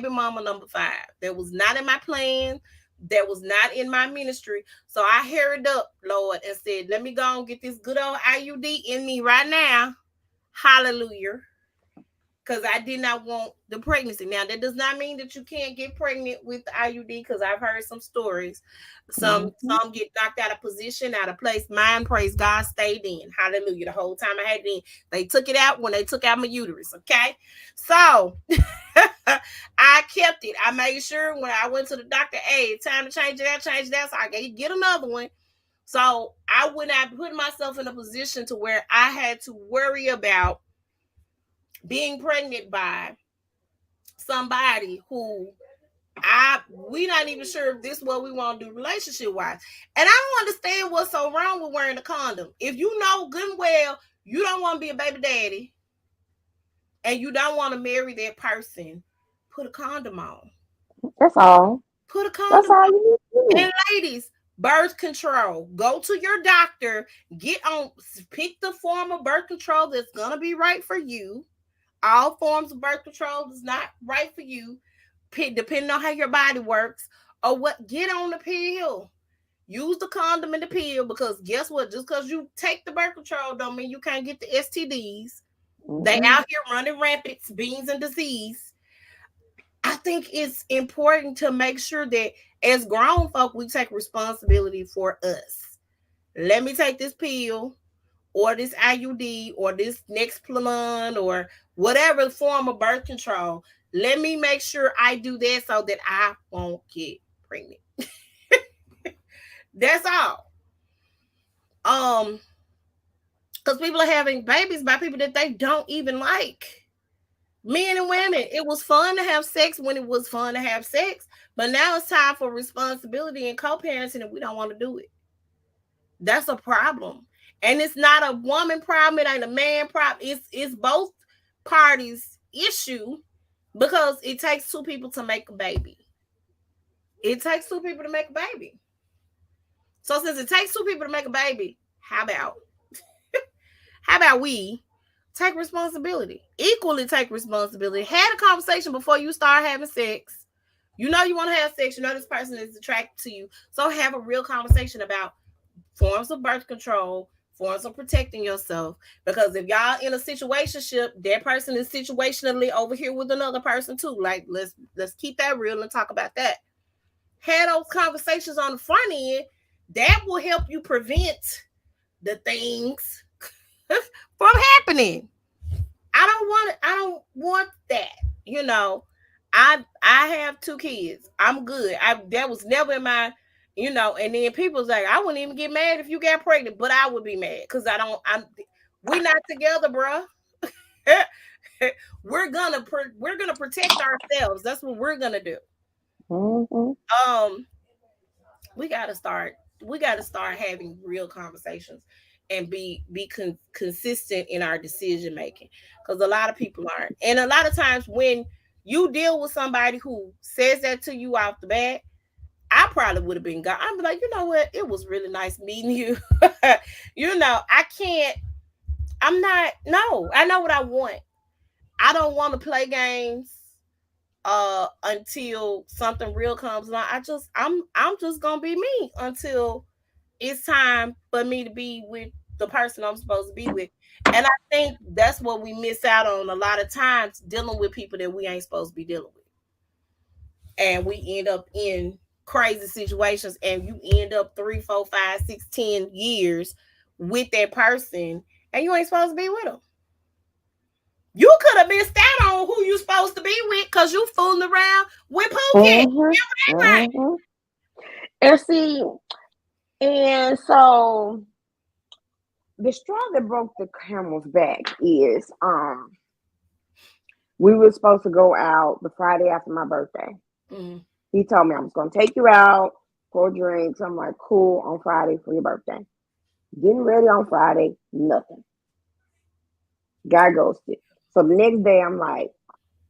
mama number 5. That was not in my plan. That was not in my ministry. So I hurried up, Lord, and said, "Let me go and get this good old IUD in me right now." Hallelujah, because I did not want the pregnancy. Now, that does not mean that you can't get pregnant with the IUD, because I've heard some stories. mhm. Some get knocked out of position, out of place. Mine, praise God, stayed in. Hallelujah. The whole time I had it in. They took it out when they took out my uterus. Okay. So I kept it. I made sure when I went to the doctor, hey, time to change it out, change it out. So I get another one. So I would not put myself in a position to where I had to worry about being pregnant by somebody who we not even sure if this is what we want to do relationship wise. And I don't understand what's so wrong with wearing a condom. If you know good and well you don't want to be a baby daddy and you don't want to marry that person, put a condom on. That's all. Put a That's condom all on. you need to And do. ladies, birth control. Go to your doctor, get on, pick the form of birth control that's gonna be right for you. All forms of birth control is not right for you, depending on how your body works. Or what, get on the pill. Use the condom and the pill, because guess what? Just because you take the birth control don't mean you can't get the STDs. They Mm-mm. out here running rampant, beans and disease. I think it's important to make sure that as grown folk, we take responsibility for us. Let me take this pill or this IUD or this Nexplanon or whatever form of birth control. Let me make sure I do that so that I won't get pregnant. That's all. Because people are having babies by people that they don't even like. Men and women. It was fun to have sex when it was fun to have sex, but now it's time for responsibility and co-parenting, and we don't want to do it. That's a problem. And it's not a woman problem, it ain't a man problem. It's both parties' issue, because it takes 2 people to make a baby. It takes 2 people to make a baby. So since it takes 2 people to make a baby, how about? How about we take responsibility, equally take responsibility? Had a conversation before you start having sex. You know you want to have sex. You know this person is attracted to you. So have a real conversation about forms of birth control, forms of protecting yourself. Because if y'all in a situationship, that person is situationally over here with another person too. Like let's keep that real and talk about that. Have those conversations on the front end. That will help you prevent the things from happening. I don't want that. You know, I have two kids. I'm good. I that was never in my, and then people's like, I wouldn't even get mad if you got pregnant, but I would be mad because we not together, bruh. we're gonna protect ourselves. That's what we're gonna do. Mm-hmm. Um, we gotta start having real conversations and be consistent in our decision making, because a lot of people aren't, and a lot of times when you deal with somebody who says that to you off the bat, I probably would have been gone. I'm like, you know what, it was really nice meeting you. I can't, I'm not, no, I know what I want. I don't want to play games until something real comes along. I'm just gonna be me until it's time for me to be with the person I'm supposed to be with. And I think that's what we miss out on a lot of times, dealing with people that we ain't supposed to be dealing with. And we end up in crazy situations, and you end up 3, 4, 5, 6, 10 years with that person, and you ain't supposed to be with them. You could have missed out on who you supposed to be with because you fooling around with Pookie. Mm-hmm. Remember that, right? Mm-hmm. And see, and so the straw that broke the camel's back is we were supposed to go out the Friday after my birthday. Mm-hmm. He told me I was gonna take you out for drinks. I'm like, cool, on Friday for your birthday. Getting ready on Friday, nothing. Guy ghosted. So the next day I'm like,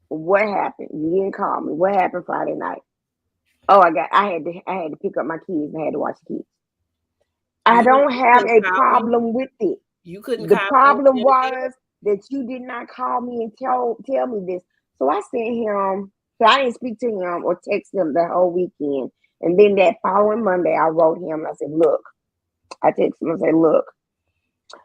what happened? You didn't call me. What happened Friday night? Oh, I had to pick up my kids and I had to watch the kids. I don't You have couldn't a call me. problem with it. You couldn't The call me. problem was that you did not call me and tell me this. So I sent him. So I didn't speak to him or text him the whole weekend. And then that following Monday, I wrote him and I said, "Look," I texted him and said, "Look,"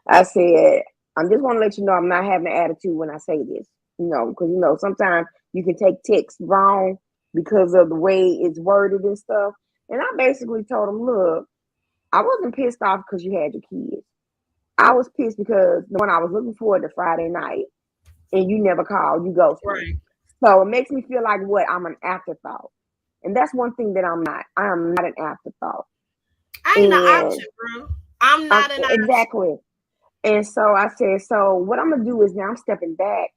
I said, "I'm just want to let you know I'm not having an attitude when I say this. Because sometimes you can take text wrong because of the way it's worded and stuff." And I basically told him, "Look, I wasn't pissed off because you had your kids. I was pissed because the one I was looking forward to Friday night and you never called, you ghosted me. Right. So it makes me feel like what? I'm an afterthought. And that's one thing that I'm not. I am not an afterthought. I ain't an And option, bro. I'm not an option. exactly. And so I said, so what I'm gonna do is now I'm stepping back.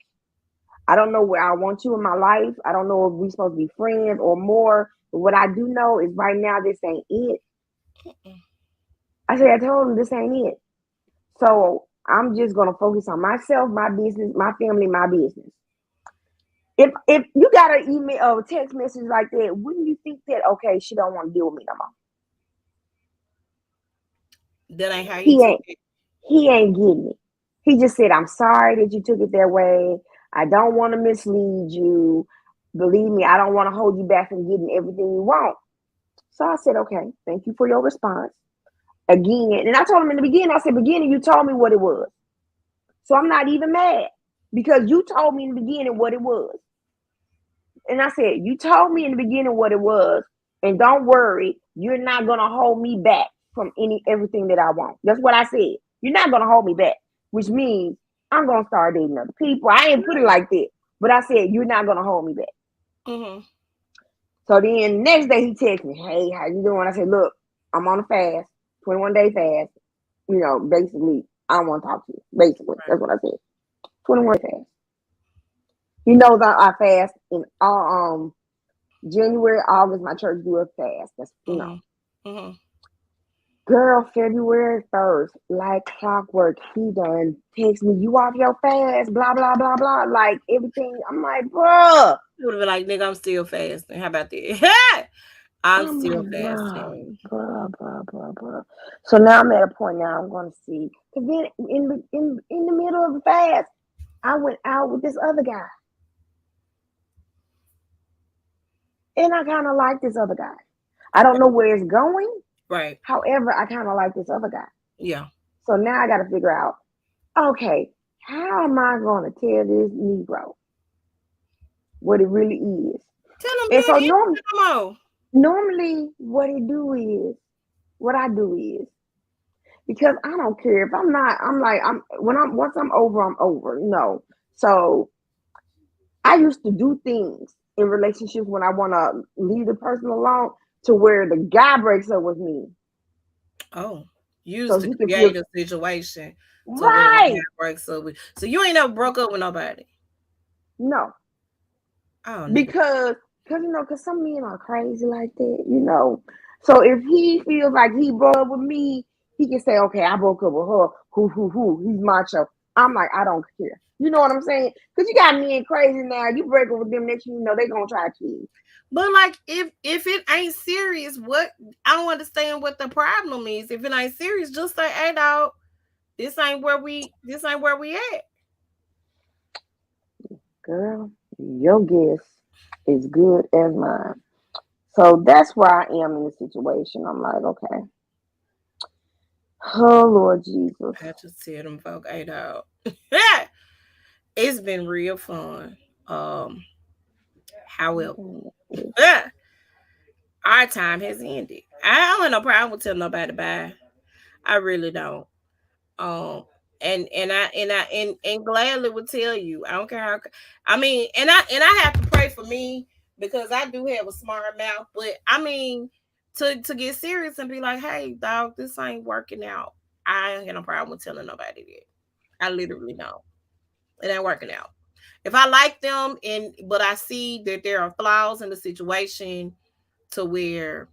I don't know where I want you in my life. I don't know if we're supposed to be friends or more. But what I do know is right now this ain't it. I said, I told him this ain't it. So I'm just gonna focus on myself, my business, my family, my business. If you got an email or text message like that, wouldn't you think that okay, she don't want to deal with me no more? That ain't how he He took ain't it. he ain't getting it. He just said, I'm sorry that you took it that way. I don't want to mislead you. Believe me, I don't want to hold you back from getting everything you want. So I said, okay, thank you for your response. Again, and I told him in the beginning, I said, beginning, you told me what it was. So I'm not even mad because you told me in the beginning what it was. And I said, you told me in the beginning what it was. And don't worry, you're not gonna hold me back from everything that I want. That's what I said. You're not gonna hold me back, which means I'm gonna start dating other people. I ain't put it like that, but I said you're not gonna hold me back. Mm-hmm. So then next day he texted me, hey, how you doing? I said, look, I'm on a fast, 21-day fast. Basically, I don't want to talk to you. Basically, that's what I said. 21 fast. He knows I fast in January, August. My church do a fast. That's. Mm-hmm. Mm-hmm. Girl, February 1st, like clockwork, he done text me, you off your fast, blah, blah, blah, blah, like everything. I'm like, bruh. You would have been like, nigga, I'm still fasting. How about that? I'm I'm still like, bruh, fascinated. bruh. So now I'm at a point now I'm going to see. Because then in the middle of the fast, I went out with this other guy. And I kind of like this other guy. I don't know where it's going. Right. However, I kind of like this other guy. Yeah. So now I got to figure out, okay, how am I going to tell this Negro what it really is? Tell them you And so ain't into no more. normally what I do is, because I don't care if I'm not, I'm like, once I'm over, I'm over, So I used to do things in relationships when I want to leave the person alone to where the guy breaks up with me. Oh, So used to he can feel create a situation to where the guy right. breaks up with. So you ain't never broke up with nobody. No, Oh, nigga. because some men are crazy like that. So if he feels like he broke up with me, he can say, okay, I broke up with her. Who, he's macho. I'm like, I don't care. You know what I'm saying? Because you got men crazy now. You break up with them, next thing you know, they gonna try to kill you. But like, if it ain't serious, what I don't understand what the problem is. If it ain't serious, just say, "Hey, dog, this ain't where we at." Girl, your guess is good as mine. So that's where I am in the situation. I'm like, okay, oh Lord Jesus. I just tell them folk, "Hey, dog, yeah, it's been real fun." Um, however, our time has ended. I don't have no problem with telling nobody bye. I really don't. Um, and gladly would tell you. I don't care how. I mean, and I have to pray for me because I do have a smart mouth. But I mean, to get serious and be like, hey, dog, this ain't working out. I ain't got no problem with telling nobody that. I literally don't. It ain't working out. If I like them and but I see that there are flaws in the situation to where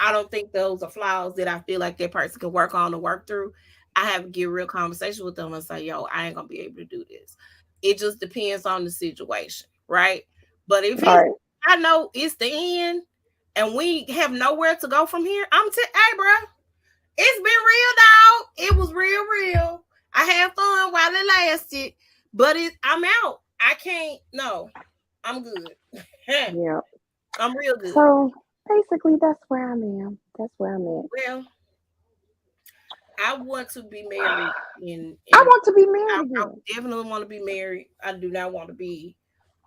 I don't think those are flaws that I feel like that person can work on or work through. I have to get real conversation with them and say, yo, I ain't gonna be able to do this. It just depends on the situation, right? But if it's Right. I know it's the end and we have nowhere to go from here, hey bro, it's been real dog. It was real. I had fun while it lasted, but I'm out. I can't no. I'm good. Yeah. I'm real good. So basically, that's where I am. That's where I'm at. Well, I want to be married I in want to be I, married I again. definitely want to be married. I do not want to be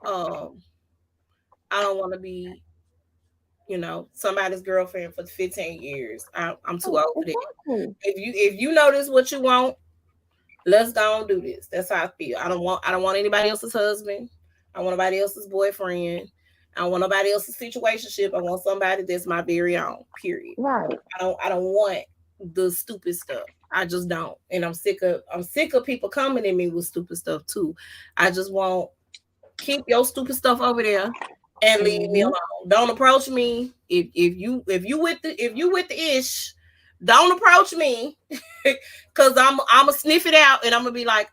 um I don't want to be, somebody's girlfriend for 15 years. I'm too Oh, old for that. exactly. If you know this what you want, let's go and do this. That's how I feel. I don't want anybody else's husband. I want nobody else's boyfriend. I don't want nobody else's situationship. I want somebody that's my very own. Period. Right. I don't want the stupid stuff. I just don't. And I'm sick of people coming at me with stupid stuff too. I just want keep your stupid stuff over there and leave me Hmm. alone. Don't approach me. If you with the ish, don't approach me cuz I'm gonna sniff it out and I'm gonna be like,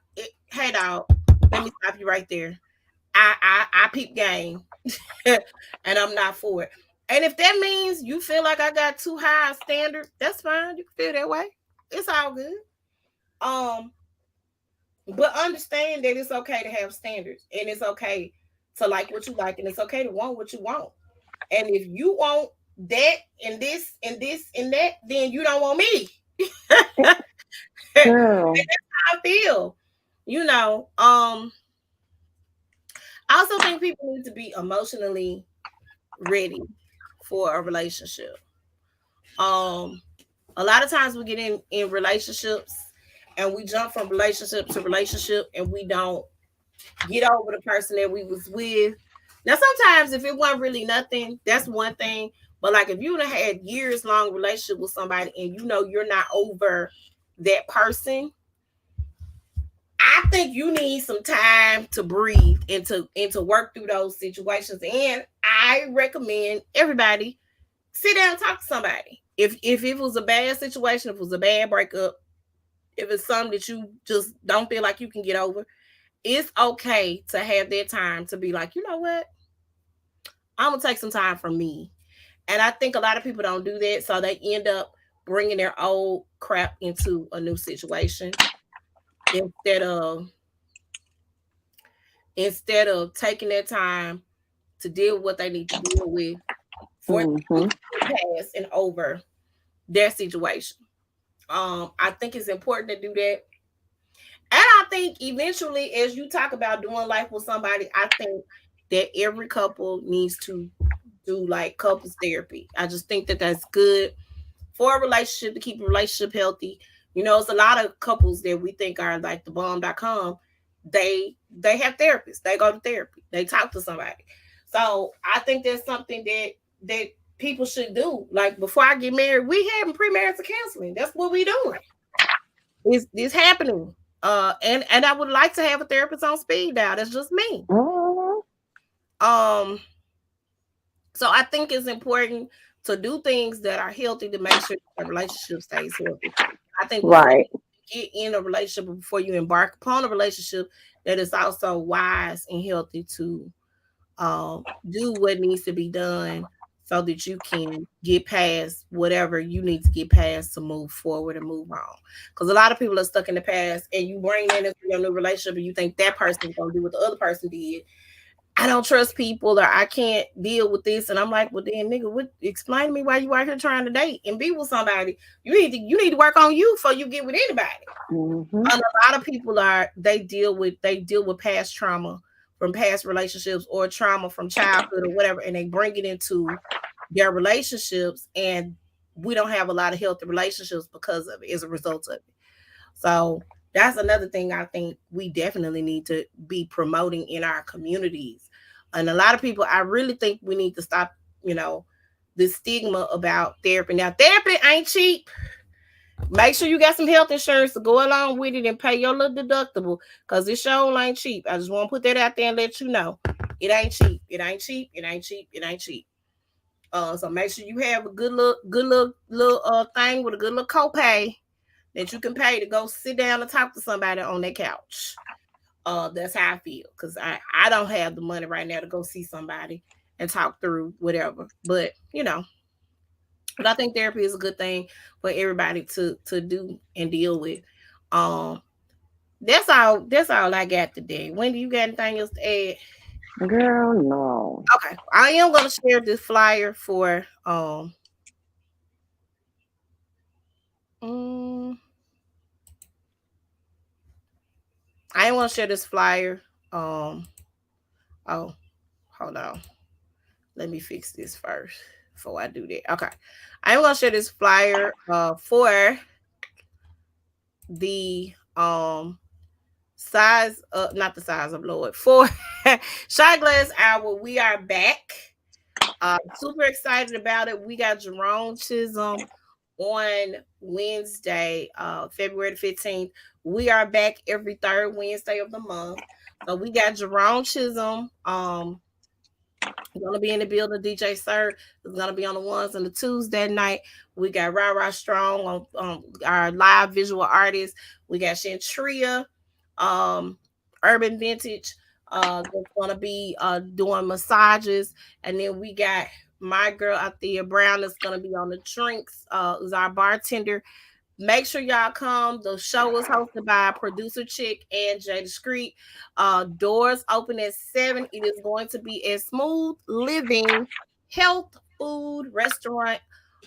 "Hey dog, let me stop you right there. I peep game." And I'm not for it. And if that means you feel like I got too high a standard, that's fine. You can feel that way. It's all good. Um, but understand that it's okay to have standards and it's okay to like what you like and it's okay to want what you want. And if you want that and this and this and that, then you don't want me. That's Girl. how I feel. I also think people need to be emotionally ready for a relationship. Um, a lot of times we get in relationships and we jump from relationship to relationship and we don't get over the person that we was with. Now sometimes if it wasn't really nothing, that's one thing. But like if you done had years long relationship with somebody and you know you're not over that person, I think you need some time to breathe and to work through those situations. And I recommend everybody sit down and talk to somebody. If it was a bad situation, if it was a bad breakup, if it's something that you just don't feel like you can get over, it's okay to have that time to be like, you know what? I'm gonna take some time for me. And I think a lot of people don't do that, so they end up bringing their old crap into a new situation instead of taking their time to deal with what they need to deal with for them Mm-hmm. to get past and over their situation. I think it's important to do that. And I think eventually, as you talk about doing life with somebody, I think that every couple needs to do like couples therapy. I just think that that's good for a relationship to keep a relationship healthy. You know, it's a lot of couples that we think are like the bomb.com. They have therapists. They go to therapy. They talk to somebody. So I think that's something that people should do. Like before I get married, we having premarital counseling. That's what we doing. It's happening. And I would like to have a therapist on speed dial. That's just me. Mm-hmm. Um, so I think it's important to do things that are healthy to make sure the relationship stays healthy. I think before Right. you get in a relationship, before you embark upon a relationship, that is also wise and healthy to do what needs to be done so that you can get past whatever you need to get past to move forward and move on. Because a lot of people are stuck in the past, and you bring that into your new relationship, and you think that person's gonna do what the other person did. I don't trust people, or I can't deal with this. And I'm like, well then nigga, what explain to me why you out here trying to date and be with somebody. You need to work on you before you get with anybody. Mm-hmm. And a lot of people are they deal with past trauma from past relationships or trauma from childhood or whatever, and they bring it into their relationships, and we don't have a lot of healthy relationships because of it as a result of it. So that's another thing I think we definitely need to be promoting in our communities. And a lot of people, I really think we need to stop, you know, the stigma about therapy. Now, therapy ain't cheap. Make sure you got some health insurance to go along with it and pay your little deductible because this show ain't cheap. I just want to put that out there and let you know. It ain't cheap. It ain't cheap. It ain't cheap. It ain't cheap. So make sure you have a good little thing with a good little copay that you can pay to go sit down and talk to somebody on their couch. That's how I feel because I don't have the money right now to go see somebody and talk through whatever. But but I think therapy is a good thing for everybody to do and deal with. Um, that's all I got today. Wendy, you got anything else to add? Girl, no. Okay, I am gonna share this flyer for mm, I am gonna share this flyer. Um, oh, hold on. Let me fix this first before I do that. Okay. I'm gonna share this flyer for the size not the size of Lord for Shot Glass Hour. We are back. Super excited about it. We got Jerome Chisholm on Wednesday, February the 15th. We are back every third Wednesday of the month. So we got Jerome Chisholm. Gonna be in the building. DJ Sir is gonna be on the ones and the twos that night. We got Ra Strong on our live visual artist. We got Shantria, um, Urban Vintage. That's gonna be doing massages, and then we got my girl Althea Brown that's gonna be on the drinks. Is our bartender. Make sure y'all come. The show is hosted by producer Chick and Jay Discreet. Doors open at 7. It is going to be a smooth living health food restaurant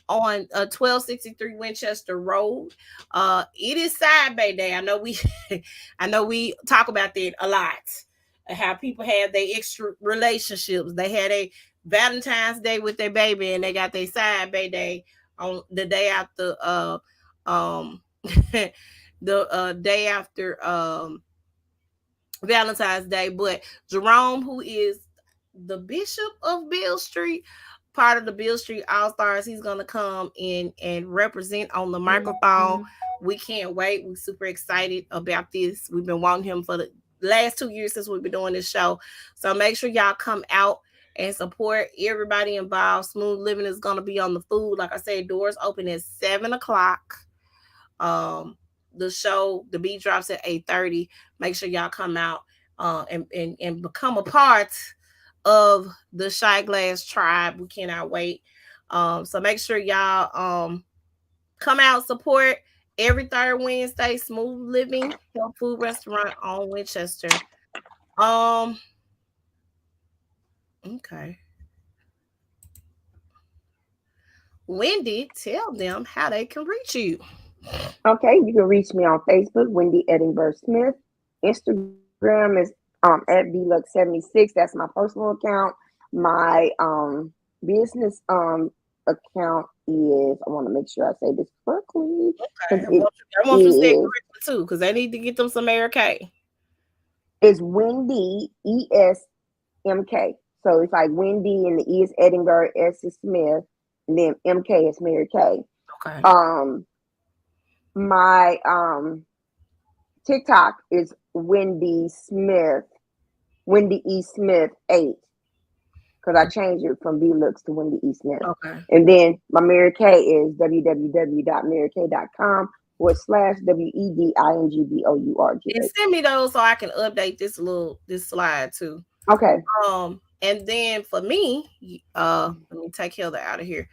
on 1263 Winchester Road. It is side bay day. I know we talk about that a lot. How people have their extra relationships. They had a Valentine's Day with their baby and they got their side bay day on the day after um the day after Valentine's Day. But Jerome, who is the Bishop of Bill Street, part of the Bill Street All Stars, he's gonna come in and represent on the microphone. We can't wait. We're super excited about this. We've been wanting him for the last 2 years since we've been doing this show. So make sure y'all come out and support everybody involved. Smooth Living is gonna be on the food. Like I said, doors open at 7 o'clock. Um, the beat drops at 8:30. Make sure y'all come out and become a part of the Shy Glass tribe. We cannot wait. So make sure y'all come out, support every third Wednesday. Smooth Living Health Food Restaurant on Winchester. Um, okay. Wendy, tell them how they can reach you. Okay, you can reach me on Facebook, Wendy Edinburgh Smith. Instagram is at VLux76. That's my personal account. My business account is, I want to make sure I say this correctly because Okay. it I want you to say it is correctly too, because they need to get them some Mary Kay. is Wendy ESMK. So it's like Wendy and the E is Edinburgh, S is Smith, and then MK is Mary Kay. Okay. Um my TikTok is Wendy E. Smith 8, because I changed it from B Looks to Wendy E. Smith. Okay. And then my Mary Kay is And www.marykay.com/WEDINGBOURGH. send me those so I can update this slide too. Okay. And then for me, let me take Hilda out of here.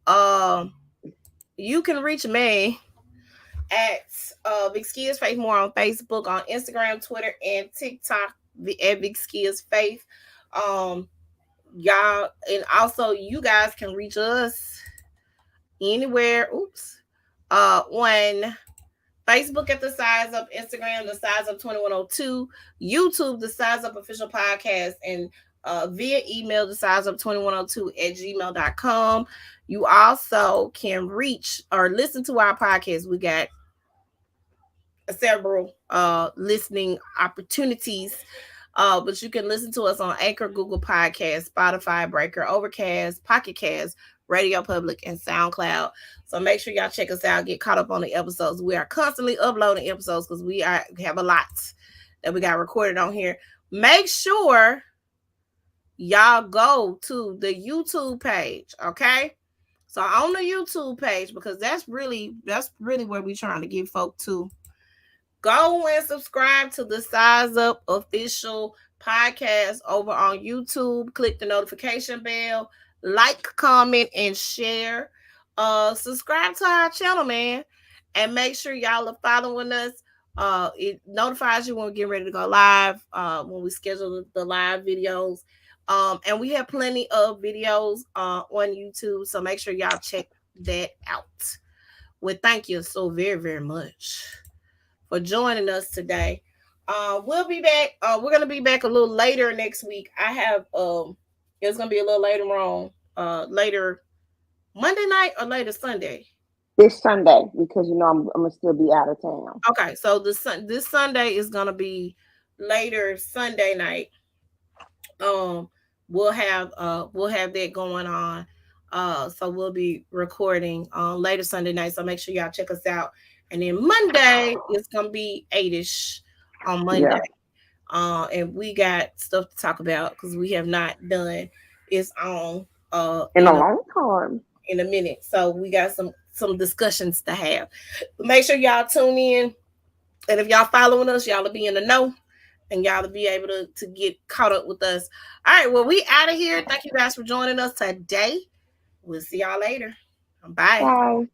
Um, you can reach me at Big Skills Faith more on Facebook, on Instagram, Twitter, and TikTok at Big Skills Faith. Um, y'all, and also you guys can reach us anywhere. Oops. On Facebook at the size of Instagram, the size of 2102, YouTube, the size of official podcast, and via email, the size of 2102 at gmail.com. You also can reach or listen to our podcast. We got several listening opportunities. But you can listen to us on Anchor, Google Podcast, Spotify, Breaker, Overcast, Pocket Cast, Radio Public, and SoundCloud. So make sure y'all check us out, get caught up on the episodes. We are constantly uploading episodes because we have a lot that we got recorded on here. Make sure y'all go to the YouTube page, okay? So on the YouTube page, because that's really where we're trying to get folk to. Go and subscribe to the Size Up Official Podcast over on YouTube. Click the notification bell, like, comment, and share. Subscribe to our channel, man, and make sure y'all are following us. It notifies you when we get ready to go live. When we schedule the live videos. And we have plenty of videos on YouTube, so make sure y'all check that out. Well, thank you so very, very much for joining us today. We'll be back. We're gonna be back a little later next week. I have it's gonna be a little later on, later Monday night or later Sunday. This Sunday, because I'm gonna still be out of town. Okay, so this Sunday is gonna be later Sunday night. Um, we'll have that going on. So we'll be recording on later Sunday night. So make sure y'all check us out. And then Monday it's gonna be 8ish on Monday. Yeah. And we got stuff to talk about because we have not done it's on In a long time. in a minute. So we got some discussions to have. But make sure y'all tune in. And if y'all following us, y'all will be in the know and y'all will be able to get caught up with us. All right, well, we out of here. Thank you guys for joining us today. We'll see y'all later. Bye. Bye.